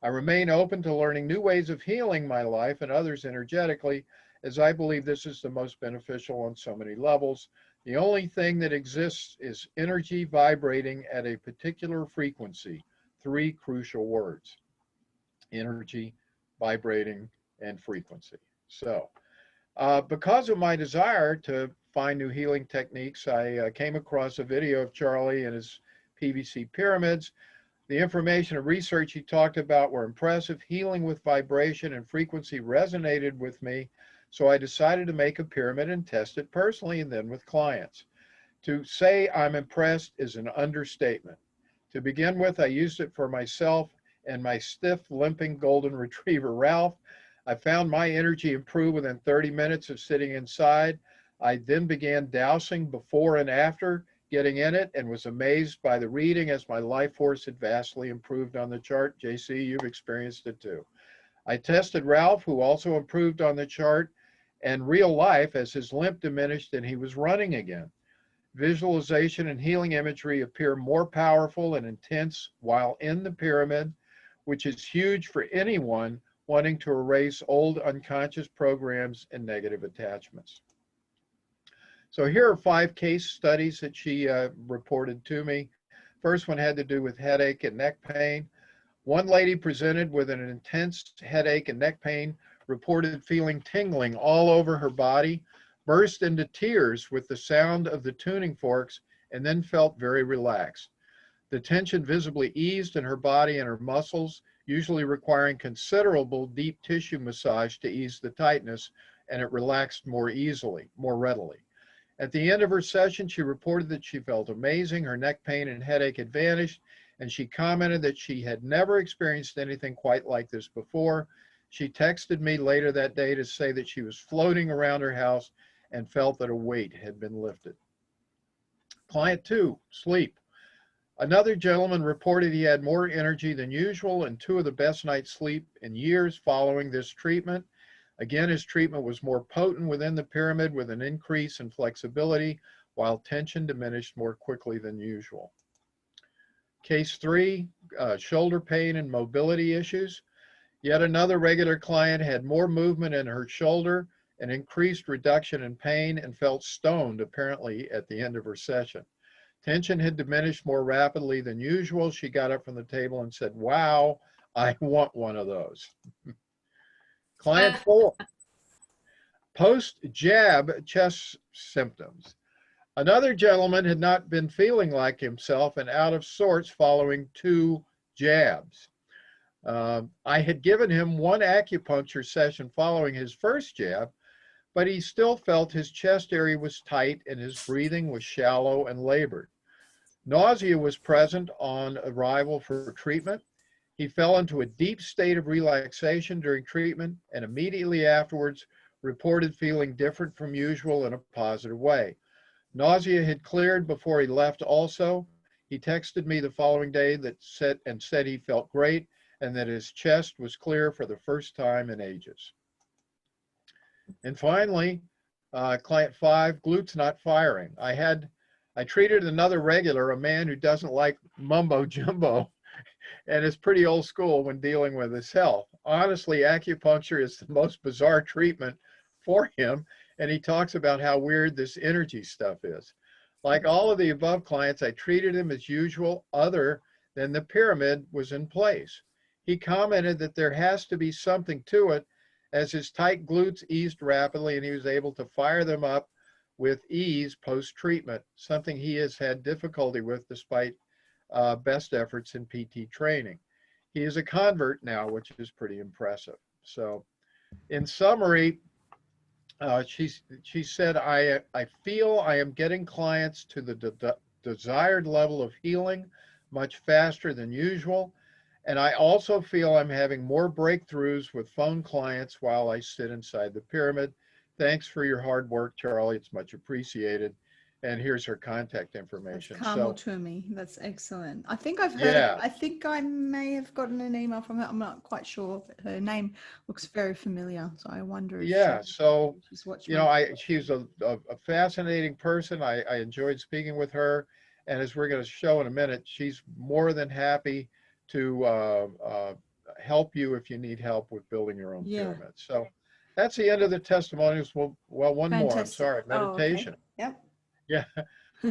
I remain open to learning new ways of healing my life and others energetically, as I believe this is the most beneficial on so many levels. The only thing that exists is energy vibrating at a particular frequency. Three crucial words: energy, vibrating, and frequency. So, because of my desire to find new healing techniques, I came across a video of Charlie and his PVC pyramids. The information and research he talked about were impressive. Healing with vibration and frequency resonated with me, so I decided to make a pyramid and test it personally and then with clients. To say I'm impressed is an understatement. To begin with, I used it for myself and my stiff, limping golden retriever, Ralph. I found my energy improve within 30 minutes of sitting inside. I then began dowsing before and after getting in it and was amazed by the reading as my life force had vastly improved on the chart. JC, you've experienced it too. I tested Ralph, who also improved on the chart, and real life as his limp diminished and he was running again. Visualization and healing imagery appear more powerful and intense while in the pyramid, which is huge for anyone wanting to erase old unconscious programs and negative attachments. So here are 5 case studies that she reported to me. First one had to do with headache and neck pain. One lady presented with an intense headache and neck pain, reported feeling tingling all over her body, burst into tears with the sound of the tuning forks, and then felt very relaxed. The tension visibly eased in her body and her muscles, usually requiring considerable deep tissue massage to ease the tightness, and it relaxed more easily, more readily. At the end of her session, she reported that she felt amazing. Her neck pain and headache had vanished, and she commented that she had never experienced anything quite like this before. She texted me later that day to say that she was floating around her house and felt that a weight had been lifted. Client 2, sleep. Another gentleman reported he had more energy than usual and 2 of the best nights' sleep in years following this treatment. Again, his treatment was more potent within the pyramid with an increase in flexibility, while tension diminished more quickly than usual. Case 3, shoulder pain and mobility issues. Yet another regular client had more movement in her shoulder, an increased reduction in pain, and felt stoned apparently at the end of her session. Tension had diminished more rapidly than usual. She got up from the table and said, "Wow, I want one of those." Client 4, post-jab chest symptoms. Another gentleman had not been feeling like himself and out of sorts following 2 jabs. I had given him 1 acupuncture session following his first jab, but he still felt his chest area was tight and his breathing was shallow and labored. Nausea was present on arrival for treatment. He fell into a deep state of relaxation during treatment and immediately afterwards reported feeling different from usual in a positive way. Nausea had cleared before he left also. He texted me the following day that said he felt great and that his chest was clear for the first time in ages. And finally, client 5, glutes not firing. I treated another regular, a man who doesn't like mumbo jumbo and is pretty old school when dealing with his health. Honestly, acupuncture is the most bizarre treatment for him, and he talks about how weird this energy stuff is. Like all of the above clients, I treated him as usual, other than the pyramid was in place. He commented that there has to be something to it, as his tight glutes eased rapidly and he was able to fire them up with ease post-treatment, something he has had difficulty with despite best efforts in PT training. He is a convert now, which is pretty impressive. So in summary, she said, I feel I am getting clients to the desired level of healing much faster than usual. And I also feel I'm having more breakthroughs with phone clients while I sit inside the pyramid. Thanks for your hard work, Charlie. It's much appreciated. And here's her contact information. Carmel Toomey. That's excellent. I think I've heard, I think I may have gotten an email from her. I'm not quite sure, but her name looks very familiar. So I wonder if she's watching. You know, she's a fascinating person. I enjoyed speaking with her. And as we're going to show in a minute, she's more than happy to help you if you need help with building your own pyramid. So that's the end of the testimonials. Well, one more. I'm Fantastic. sorry. Oh, okay. Meditation. Yep. Yeah.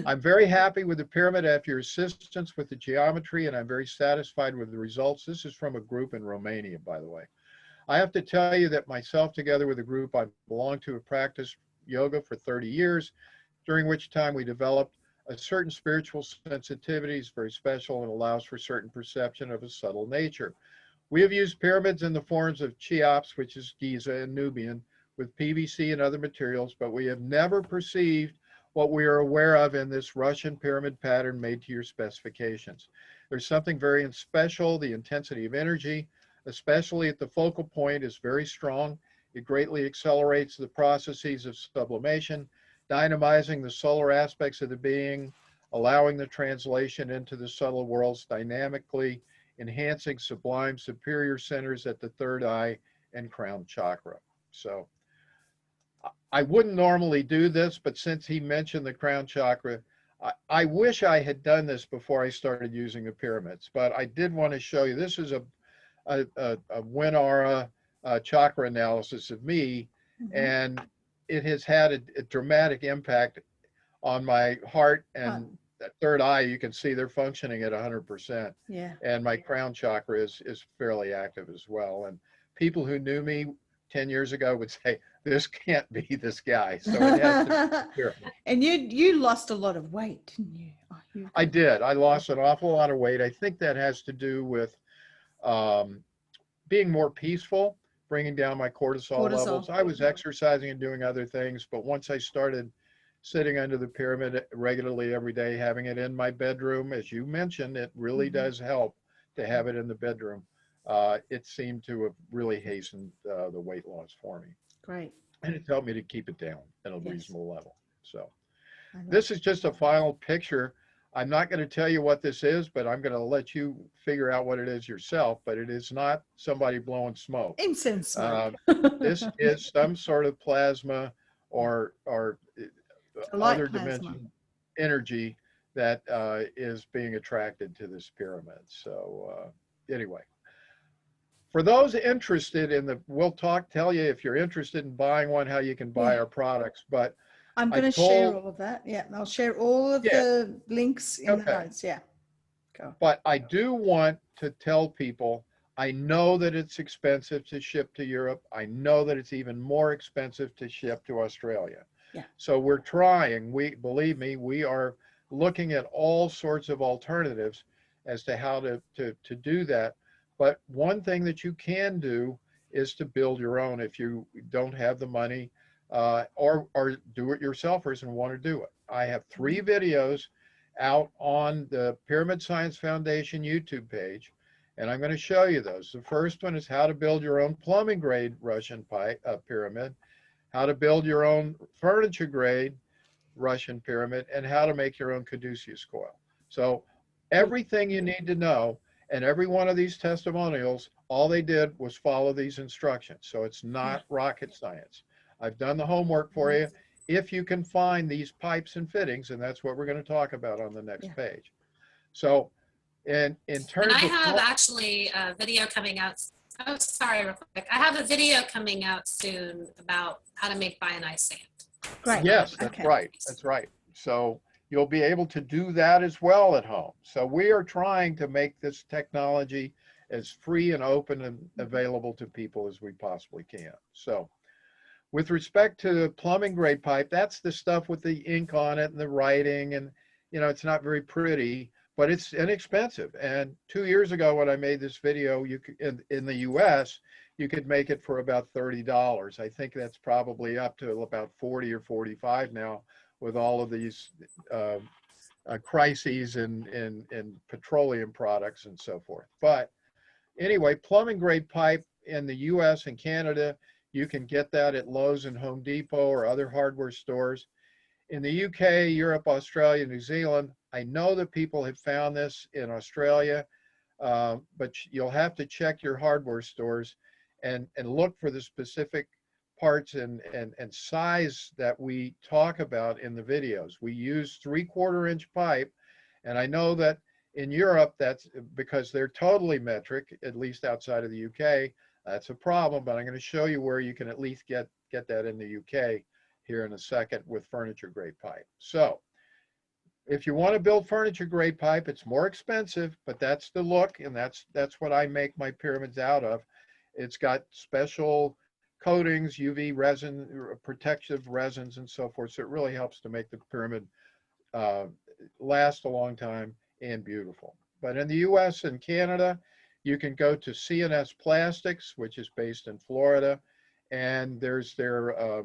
I'm very happy with the pyramid after your assistance with the geometry, and I'm very satisfied with the results. This is from a group in Romania, by the way. I have to tell you that myself, together with a group I belong to, have practiced yoga for 30 years, during which time we developed a certain spiritual sensitivity. It's very special and allows for certain perception of a subtle nature. We have used pyramids in the forms of Cheops, which is Giza and Nubian, with PVC and other materials, but we have never perceived what we are aware of in this Russian pyramid pattern made to your specifications. There's something very special. The intensity of energy, especially at the focal point, is very strong. It greatly accelerates the processes of sublimation, dynamizing the solar aspects of the being, allowing the translation into the subtle worlds dynamically, enhancing sublime superior centers at the third eye and crown chakra. So I wouldn't normally do this, but since he mentioned the crown chakra, I wish I had done this before I started using the pyramids, but I did want to show you. This is a WinAura chakra analysis of me, and it has had a dramatic impact on my heart and that third eye. You can see they're functioning at 100%. Yeah. And my crown chakra is fairly active as well. And people who knew me 10 years ago would say, this can't be this guy. So it has to be here. And you lost a lot of weight, didn't you? Oh, I did. I lost an awful lot of weight. I think that has to do with being more peaceful, bringing down my cortisol levels. I was exercising and doing other things, but once I started sitting under the pyramid regularly every day, having it in my bedroom, as you mentioned, it really does help to have it in the bedroom. It seemed to have really hastened the weight loss for me. Great. And it's helped me to keep it down at a reasonable level. So this is just a final picture. I'm not going to tell you what this is, but I'm going to let you figure out what it is yourself. But it is not somebody blowing smoke. Incense smoke. This is some sort of plasma or other dimension energy that is being attracted to this pyramid. So anyway, for those interested in we'll tell you if you're interested in buying one, how you can buy our products. But I'm going to share all of that. Yeah, I'll share all of the links in the notes. Yeah. Go. But I do want to tell people, I know that it's expensive to ship to Europe. I know that it's even more expensive to ship to Australia. Yeah. So we're trying. Believe me, we are looking at all sorts of alternatives as to how to do that. But one thing that you can do is to build your own if you don't have the money, or do-it-yourselfers and want to do it. I have 3 videos out on the Pyramid Science Foundation YouTube page, and I'm going to show you those. The first one is how to build your own plumbing grade Russian pyramid, how to build your own furniture grade Russian pyramid, and how to make your own caduceus coil. So everything you need to know, and every one of these testimonials, all they did was follow these instructions. So it's not rocket science. I've done the homework for you. If you can find these pipes and fittings, and that's what we're going to talk about on the next page. So in terms of... And I have actually a video coming out. Oh, sorry, real quick. I have a video coming out soon about how to make Bayanite sand. Great. Yes, that's right. That's right. So you'll be able to do that as well at home. So we are trying to make this technology as free and open and available to people as we possibly can. So with respect to the plumbing grade pipe, that's the stuff with the ink on it and the writing, and it's not very pretty, but it's inexpensive. And 2 years ago when I made this video, you could, in the US, you could make it for about $30. I think that's probably up to about 40 or 45 now, with all of these crises in petroleum products and so forth. But anyway, plumbing grade pipe in the US and Canada, you can get that at Lowe's and Home Depot or other hardware stores. In the UK, Europe, Australia, New Zealand, I know that people have found this in Australia, but you'll have to check your hardware stores and look for the specific parts and size that we talk about in the videos. We use 3/4 inch pipe, and I know that in Europe, that's because they're totally metric, at least outside of the UK, That's a problem, but I'm going to show you where you can at least get that in the UK here in a second with furniture grade pipe. So if you want to build furniture grade pipe, it's more expensive, but that's the look, and that's what I make my pyramids out of. It's got special coatings, UV resin, protective resins, and so forth. So it really helps to make the pyramid last a long time and beautiful. But in the US and Canada, you can go to CNS Plastics, which is based in Florida, and there's their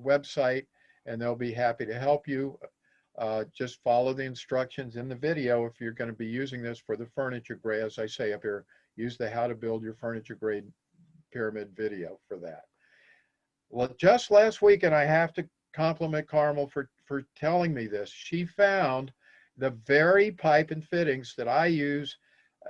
website, and they'll be happy to help you. Just follow the instructions in the video if you're going to be using this for the furniture grade. As I say up here, use the how to build your furniture grade pyramid video for that. Well, just last week, and I have to compliment Carmel for telling me this, she found the very pipe and fittings that I use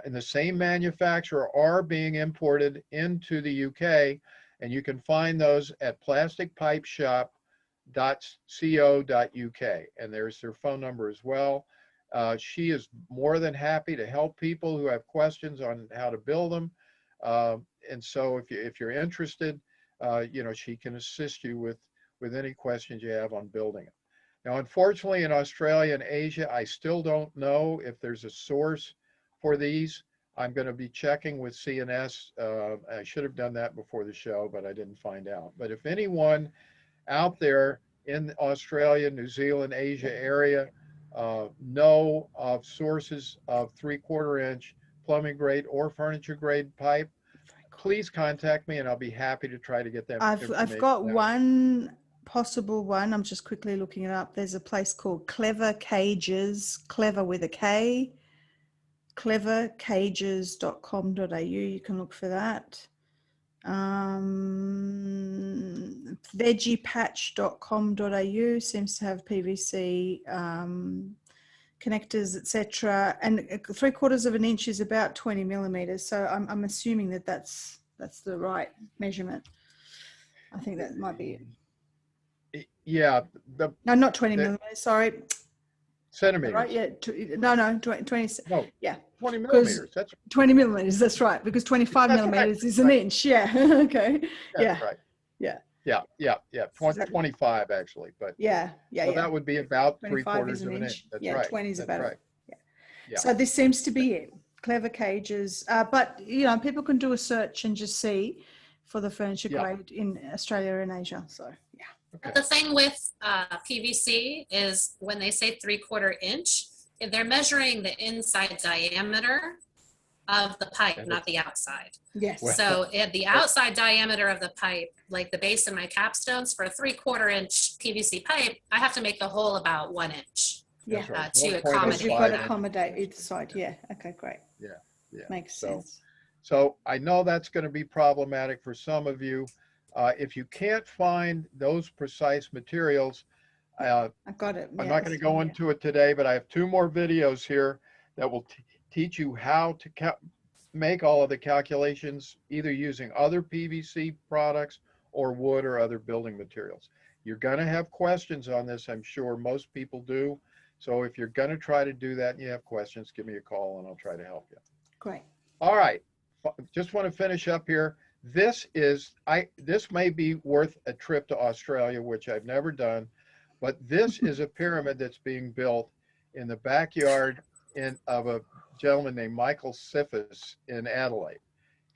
in the same manufacturer are being imported into the UK, and you can find those at plasticpipeshop.co.uk, and there's their phone number as well. She is more than happy to help people who have questions on how to build them, and so if you're interested, you know, she can assist you with any questions you have on building it. Now, unfortunately, in Australia and Asia, I still don't know if there's a source for these. I'm going to be checking with CNS. I should have done that before the show, but I didn't find out. But if anyone out there in Australia, New Zealand, Asia area know of sources of 3/4 inch plumbing grade or furniture grade pipe, please contact me and I'll be happy to try to get that information. I've got one possible one. I'm just quickly looking it up. There's a place called Clever Cages, clever with a K, clevercages.com.au. You can look for that. Veggiepatch.com.au seems to have PVC connectors, etc. And 3/4 of an inch is about 20 millimeters. So I'm assuming that that's the right measurement. I think that might be it. Yeah. No, not 20 millimeters. Sorry. Centimeters. Right? Yeah. No. 20. No. Yeah. 20 millimeters. That's 20 millimeters. That's right. Because 25 millimeters is an inch. Yeah. Okay. That's right. Yeah. Yeah. 25 actually, but yeah. So that would be about 25 3/4 is of an an inch. inch. That's Yeah, right. 20 is That's about right. Yeah. So this seems to be it. Clever Cages. But you know, people can do a search and just see for the furniture grade in Australia and Asia. So yeah. Okay. But the thing with PVC is when they say 3/4 inch, they're measuring the inside diameter of the pipe, not the outside. Yes. So at the outside diameter of the pipe, like the base of my capstones, for a 3/4 inch PVC pipe, I have to make the hole about 1 inch. Yeah. Right. To 1.05 accommodate. You've got to inch. accommodate either side. Yeah. Okay, great. Yeah. Makes sense. So I know that's going to be problematic for some of you. If you can't find those precise materials, I got it. I'm not going to go into it today, but I have 2 more videos here that will teach you how to make all of the calculations, either using other PVC products or wood or other building materials. You're going to have questions on this, I'm sure most people do. So if you're going to try to do that and you have questions, give me a call and I'll try to help you. Great. All right, just want to finish up here. This may be worth a trip to Australia, which I've never done, but this is a pyramid that's being built in the backyard of a gentleman named Michael Siffis in Adelaide.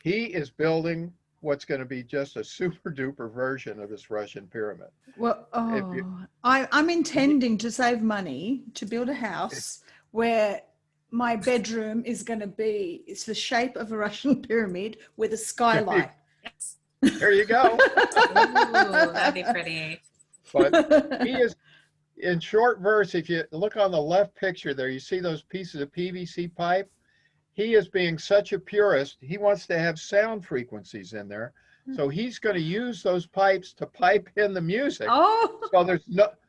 He is building what's going to be just a super duper version of this Russian pyramid. Well, I'm intending to save money to build a house where my bedroom is going to be, it's the shape of a Russian pyramid with a skylight. Yes. There you go. Ooh, that'd be pretty. But he is, in short verse, if you look on the left picture there, you see those pieces of PVC pipe. He is being such a purist. He wants to have sound frequencies in there. So he's going to use those pipes to pipe in the music. Oh.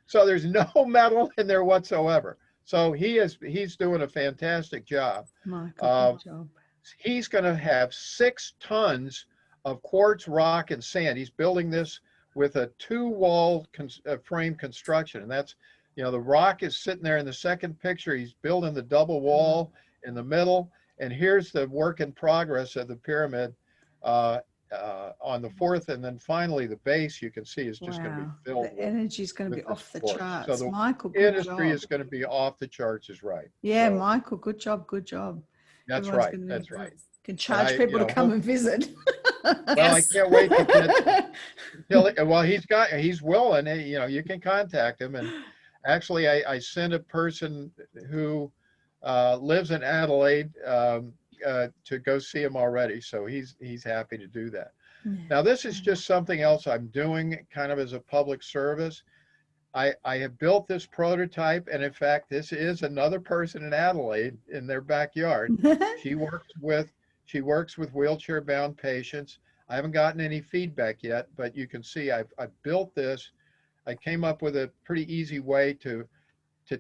So there's no metal in there whatsoever. So he's doing a fantastic job. Good job. He's going to have 6 tons of quartz, rock, and sand. He's building this with a 2-wall frame construction, and that's, you know, the rock is sitting there in the second picture. He's building the double wall in the middle, and here's the work in progress of the pyramid. on the fourth, and then finally the base you can see is just going to be Wow. filled The energy is going to with be this off the force. So charts. the Michael, good industry job. is going to be off the charts, is right. Yeah, So Michael, good job, good job. that's Everyone's right. going to That's right. can And charge I, people to come hope, and visit. well, I Yes. can't wait to get well, he's willing, you can contact him. And actually I sent a person who lives in Adelaide to go see him already. So he's happy to do that. Now, this is just something else I'm doing kind of as a public service. I have built this prototype, and in fact, this is another person in Adelaide in their backyard. She works with wheelchair bound patients. I haven't gotten any feedback yet, but you can see I've built this. I came up with a pretty easy way to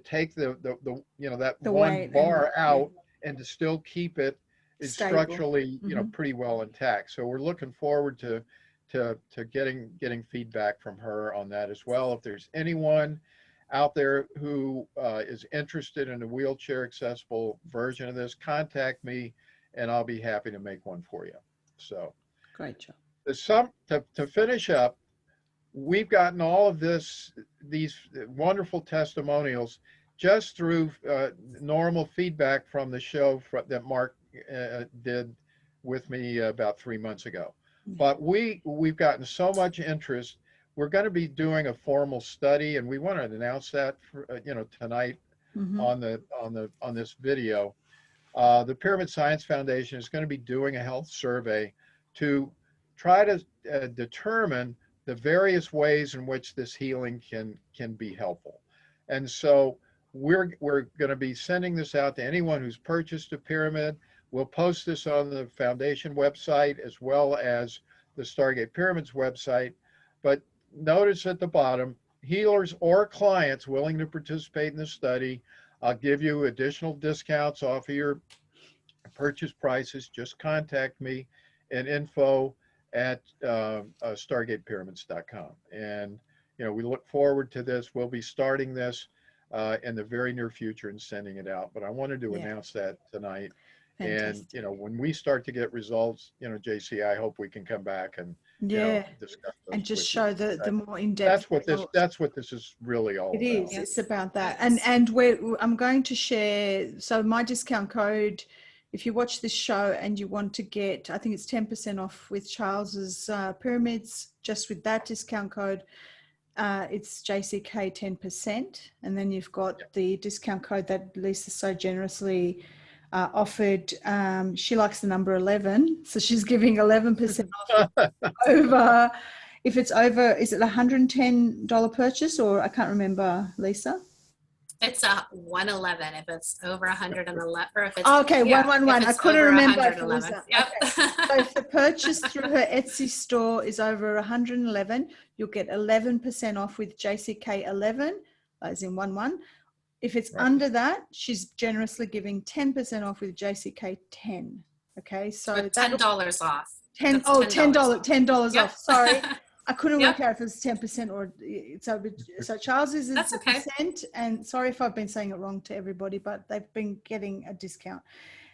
take the that The one weight bar and out and to still keep it is stable. structurally pretty well intact. So we're looking forward to getting feedback from her on that as well. If there's anyone out there who is interested in a wheelchair accessible version of this, contact me and I'll be happy to make one for you. So Great job. to finish up, we've gotten all of these wonderful testimonials just through normal feedback from the show that Mark did with me about 3 months ago. But we've gotten so much interest. We're going to be doing a formal study, and we want to announce that tonight on this video. The Pyramid Science Foundation is going to be doing a health survey to try to determine the various ways in which this healing can be helpful. And so we're going to be sending this out to anyone who's purchased a Pyramid. We'll post this on the foundation website as well as the Stargate Pyramids website. But notice at the bottom, healers or clients willing to participate in the study, I'll give you additional discounts off of your purchase prices. Just contact me at info@stargatepyramids.com. And we look forward to this. We'll be starting this in the very near future and sending it out. But I wanted to announce that tonight. Fantastic. And when we start to get results, JC, I hope we can come back and discuss those and just show the more in-depth. That's what this is really all about. It is. It's about that. And I'm going to share. So my discount code, if you watch this show and you want to get, I think it's 10% off with Charles's Pyramids, just with that discount code. It's JCK 10%, and then you've got the discount code that Lisa so generously offered. She likes the number 11, so she's giving 11% off over. If it's over, is it $110 purchase, or I can't remember, Lisa? It's a 111 if it's over 111, or if it's 111. I couldn't remember. Yep. Okay. So if the purchase through her Etsy store is over 111, you'll get 11% off with JCK 11, as in 11. If it's under that, she's generously giving 10% off with JCK 10. Okay, so $10 off. $10 off. Sorry. I couldn't work out if it's 10% or so Charles is That's okay. percent, and sorry if I've been saying it wrong to everybody, but they've been getting a discount.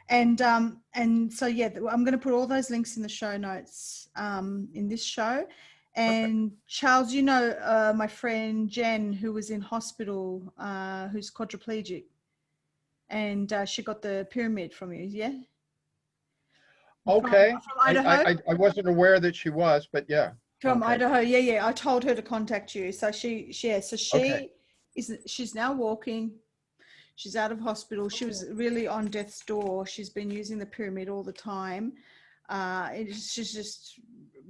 And so I'm going to put all those links in the show notes in this show. And Charles, my friend Jen, who was in hospital, who's quadriplegic, and she got the pyramid from you, yeah? Okay. From Idaho? I wasn't aware that she was, but yeah. From Idaho, yeah. I told her to contact you. So she's now walking. She's out of hospital. She was really on death's door. She's been using the pyramid all the time. She's just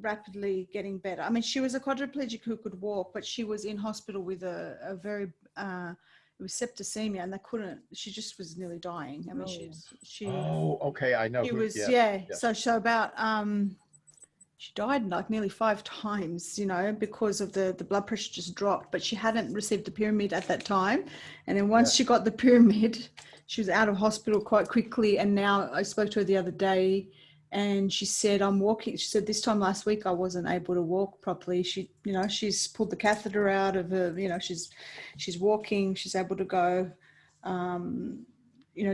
rapidly getting better. I mean, she was a quadriplegic who could walk, but she was in hospital with a very it was septicemia, and they couldn't. She just was nearly dying. I mean, she. Oh, okay. I know. She was So about she died like nearly 5 times, because of the blood pressure just dropped, but she hadn't received the pyramid at that time. And then once she got the pyramid, she was out of hospital quite quickly. And now I spoke to her the other day, and she said, I'm walking. She said, this time last week, I wasn't able to walk properly. She, she's pulled the catheter out of her, she's walking, she's able to go,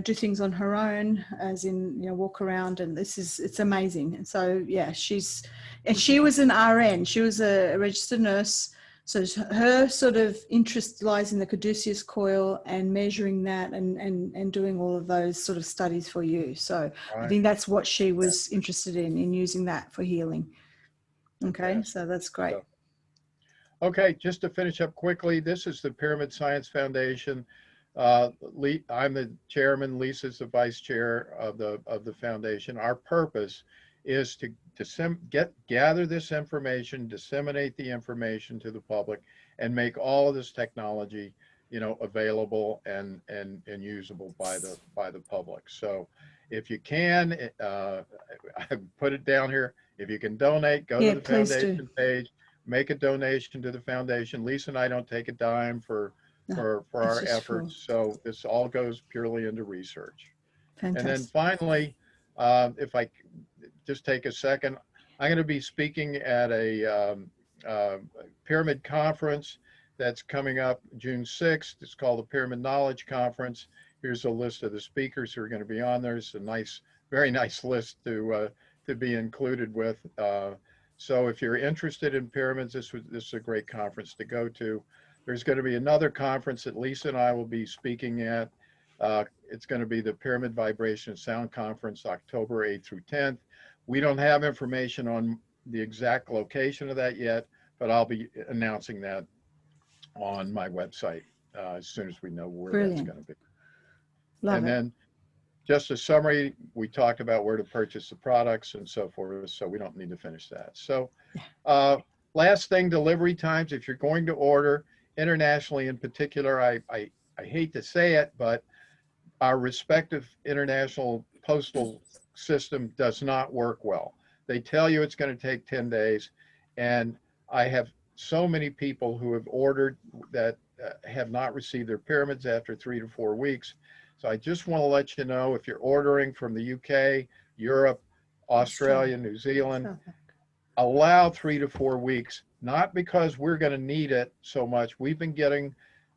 do things on her own, as in, walk around, and it's amazing. And so, and she was an RN. She was a registered nurse. So her sort of interest lies in the caduceus coil and measuring that and doing all of those sort of studies for you. So I think that's what she was interested in using that for healing. Okay, so that's great. Okay, just to finish up quickly, this is the Pyramid Science Foundation. I'm the chairman, Lisa's the vice chair of the foundation. Our purpose is to gather this information, disseminate the information to the public, and make all of this technology, available and usable by the public. So, if you can, I put it down here. If you can donate, go to the foundation page, make a donation to the foundation. Lisa and I don't take a dime for our efforts. So this all goes purely into research. Fantastic. And then finally, if I just take a second, I'm going to be speaking at a pyramid conference that's coming up June 6th. It's called the Pyramid Knowledge Conference. Here's a list of the speakers who are going to be on there. It's a very nice list to be included with. So if you're interested in pyramids, this is a great conference to go to. There's going to be another conference that Lisa and I will be speaking at. It's going to be the Pyramid Vibration and Sound Conference, October 8th through 10th. We don't have information on the exact location of that yet, but I'll be announcing that on my website as soon as we know where that's going to be. And then just a summary, we talked about where to purchase the products and so forth, so we don't need to finish that. So last thing, delivery times. If you're going to order internationally in particular, I hate to say it, but our respective international postal system does not work well. They tell you it's going to take 10 days, and I have so many people who have ordered that have not received their pyramids after 3 to 4 weeks. So I just want to let you know, if you're ordering from the UK, Europe, Australia, New Zealand, allow 3 to 4 weeks, not because we're going to need it so much. We've been getting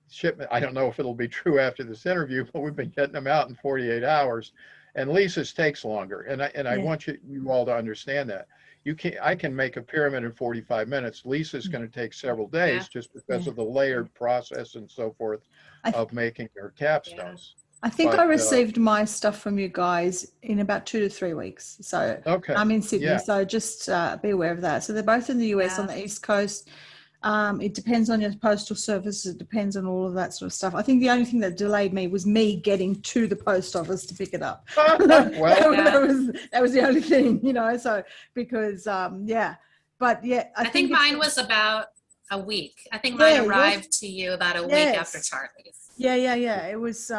shipment. I don't know if it'll be true after this interview, but we've been getting them out in 48 hours. And Lisa's takes longer. And I want you all to understand that. I can make a pyramid in 45 minutes. Lisa's going to take several days just because of the layered process and so forth of making her capstones. I think I received my stuff from you guys in about 2 to 3 weeks. So I'm in Sydney, so just be aware of that. So they're both in the US on the East Coast. It depends on your postal service. It depends on all of that sort of stuff. I think the only thing that delayed me was me getting to the post office to pick it up. That was the only thing, so because, but I think mine was about a week. I think mine arrived to you about a week after Charlie's. Yeah. It was,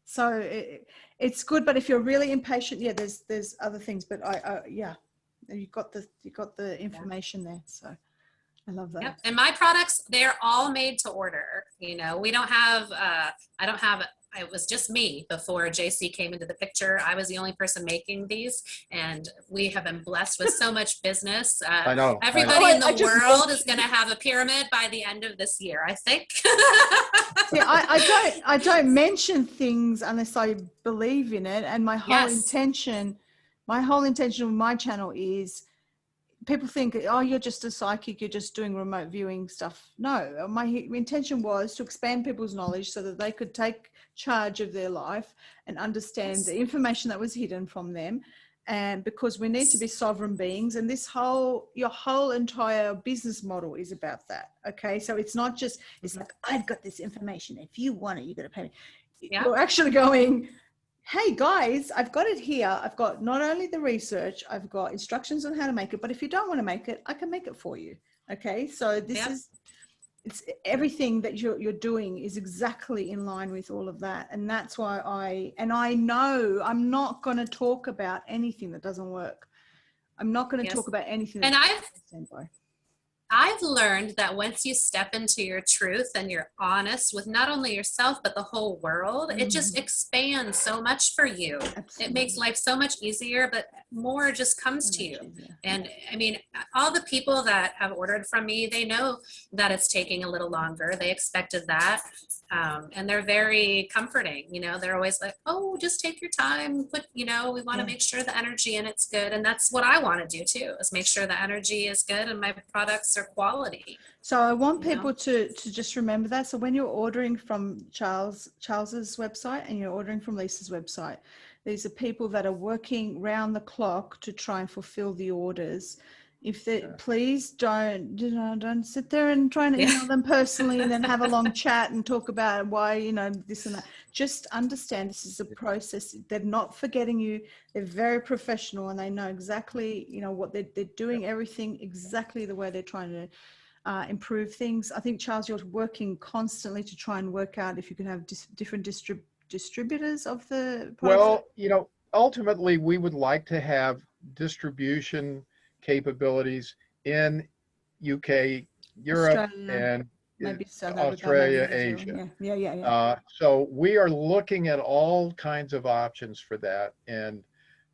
So it's good, but if you're really impatient, there's other things, but you got the information there. So I love that. Yep. And my products, they're all made to order. We don't have, it was just me before JC came into the picture. I was the only person making these, and we have been blessed with so much business. I know. Everybody in the world is going to have a pyramid by the end of this year, I think. I don't mention things unless I believe in it. And my whole intention with my channel is, people think, oh, you're just a psychic, you're just doing remote viewing stuff. No, my intention was to expand people's knowledge so that they could take charge of their life and understand the information that was hidden from them. And because we need to be sovereign beings, and your whole entire business model is about that. Okay. So it's not just, it's like, I've got this information. If you want it, you got to pay me. You're actually going, hey guys, I've got it here. I've got not only the research, I've got instructions on how to make it, but if you don't want to make it, I can make it for you. Okay. So it's everything that you're doing is exactly in line with all of that. And that's why I know I'm not going to talk about anything that doesn't work. I'm not going to talk about anything. And I've learned that once you step into your truth and you're honest with not only yourself, but the whole world, it just expands so much for you. Absolutely. It makes life so much easier. But more just comes So to you. much easier. And I mean, all the people that have ordered from me, they know that it's taking a little longer. They expected that. And they're very comforting. You know, they're always like, oh, just take your time. Put, you know, we want to make sure the energy in it's good. And that's what I want to do too, is make sure the energy is good and my products are quality. So I want You know? people to just remember that. So when you're ordering from Charles's website and you're ordering from Lisa's website, these are people that are working round the clock to try and fulfill the orders. If they, please don't, you know, don't sit there and try and email them personally and then have a long chat and talk about why, you know, this and that. Just understand this is a process. They're not forgetting you. They're very professional and they know exactly, you know, what they're doing, everything exactly the way they're trying to improve things. I think, Charles, you're working constantly to try and work out if you can have different distributors of the products. Well, you know, ultimately we would like to have distribution capabilities in UK, Europe, Australia, and maybe South Africa, Australia, maybe New Asia. Zealand. Yeah. So we are looking at all kinds of options for that. And,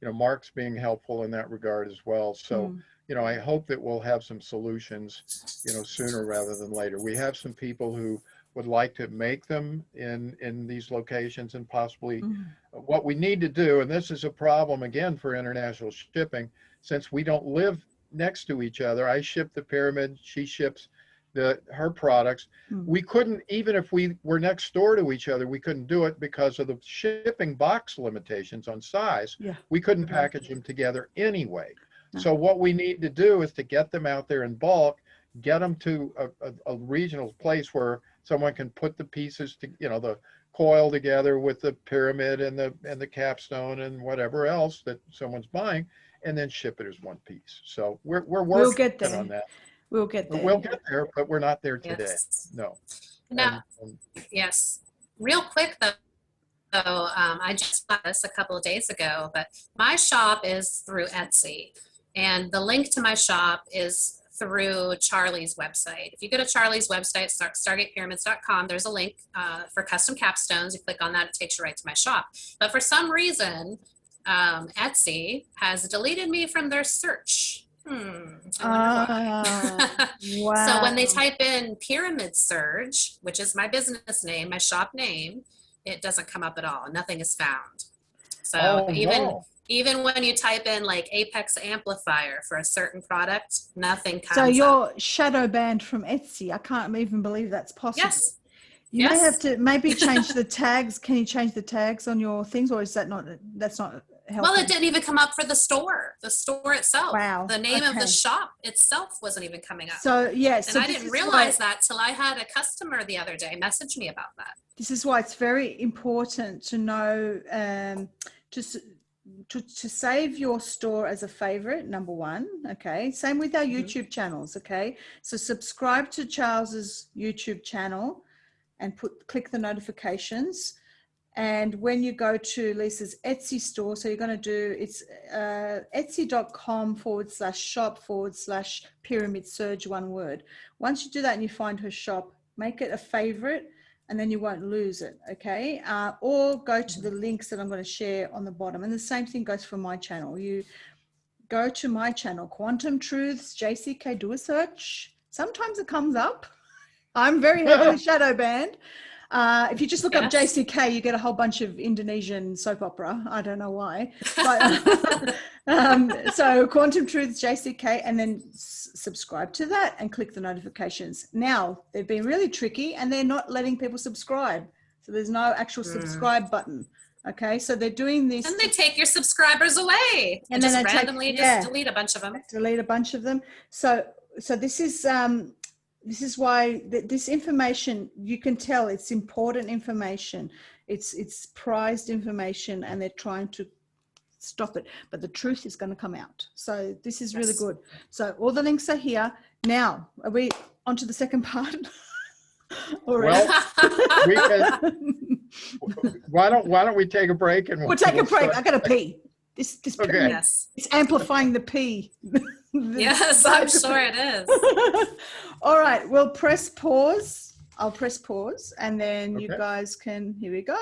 you know, Mark's being helpful in that regard as well. So, you know, I hope that we'll have some solutions, you know, sooner rather than later. We have some people who would like to make them in these locations, and possibly what we need to do, and this is a problem again for international shipping, since we don't live next to each other. I ship the Pyramid, she ships her products. We couldn't, even if we were next door to each other, we couldn't do it because of the shipping box limitations on size. We couldn't package them together anyway. So what we need to do is to get them out there in bulk, get them to a regional place where someone can put the pieces to, you know, the coil together with the Pyramid and the capstone and whatever else that someone's buying, and then ship it as one piece. So we're working on that. We'll get there. We'll get there, but we're not there today. Yes. No. Now, yes. Real quick though, I just got this a couple of days ago, but my shop is through Etsy, and the link to my shop is through Charlie's website. If you go to Charlie's website, stargatepyramids.com, there's a link for custom capstones. You click on that, it takes you right to my shop. But for some reason, Etsy has deleted me from their search. Wow. So when they type in Pyramid Surge, which is my business name, my shop name, it doesn't come up at all. Nothing is found. So even when you type in like Apex Amplifier for a certain product, nothing comes up. So you're shadow banned from Etsy. I can't even believe that's possible. Yes. You may have to maybe change the tags. Can you change the tags on your things, or is that not, that's not helpful? Well, it didn't even come up for the store itself. Wow. The name of the shop itself wasn't even coming up. So, yes. And I didn't realize that till I had a customer the other day message me about that. This is why it's very important to know, to save your store as a favorite, number one. Okay. Same with our YouTube channels. Okay. So subscribe to Charles's YouTube channel and click the notifications. And when you go to Lisa's Etsy store, so you're going to do, it's etsy.com/shop/Pyramid Surge, one word. Once you do that and you find her shop, make it a favorite, and then you won't lose it. Okay. Or go to the links that I'm going to share on the bottom. And the same thing goes for my channel. You go to my channel, Quantum Truths, JCK, do a search. Sometimes it comes up. I'm very heavily shadow banned. If you just look up JCK, you get a whole bunch of Indonesian soap opera. I don't know why. But, so Quantum Truths, JCK, and then subscribe to that and click the notifications. Now, they've been really tricky and they're not letting people subscribe. So there's no actual subscribe button. Okay, so they're doing this. And they take your subscribers away. And just randomly just delete a bunch of them. Delete a bunch of them. So this is why this information, you can tell it's important information. It's prized information, and they're trying to stop it. But the truth is going to come out. So this is really good. So all the links are here. Now, are we on to the second part? Well, we can, why don't we take a break and we'll take a break. I got to pee. This okay. It's amplifying the pee. Yes, I'm sure it is. All right, we'll press pause. I'll press pause, and then you guys can, here we go.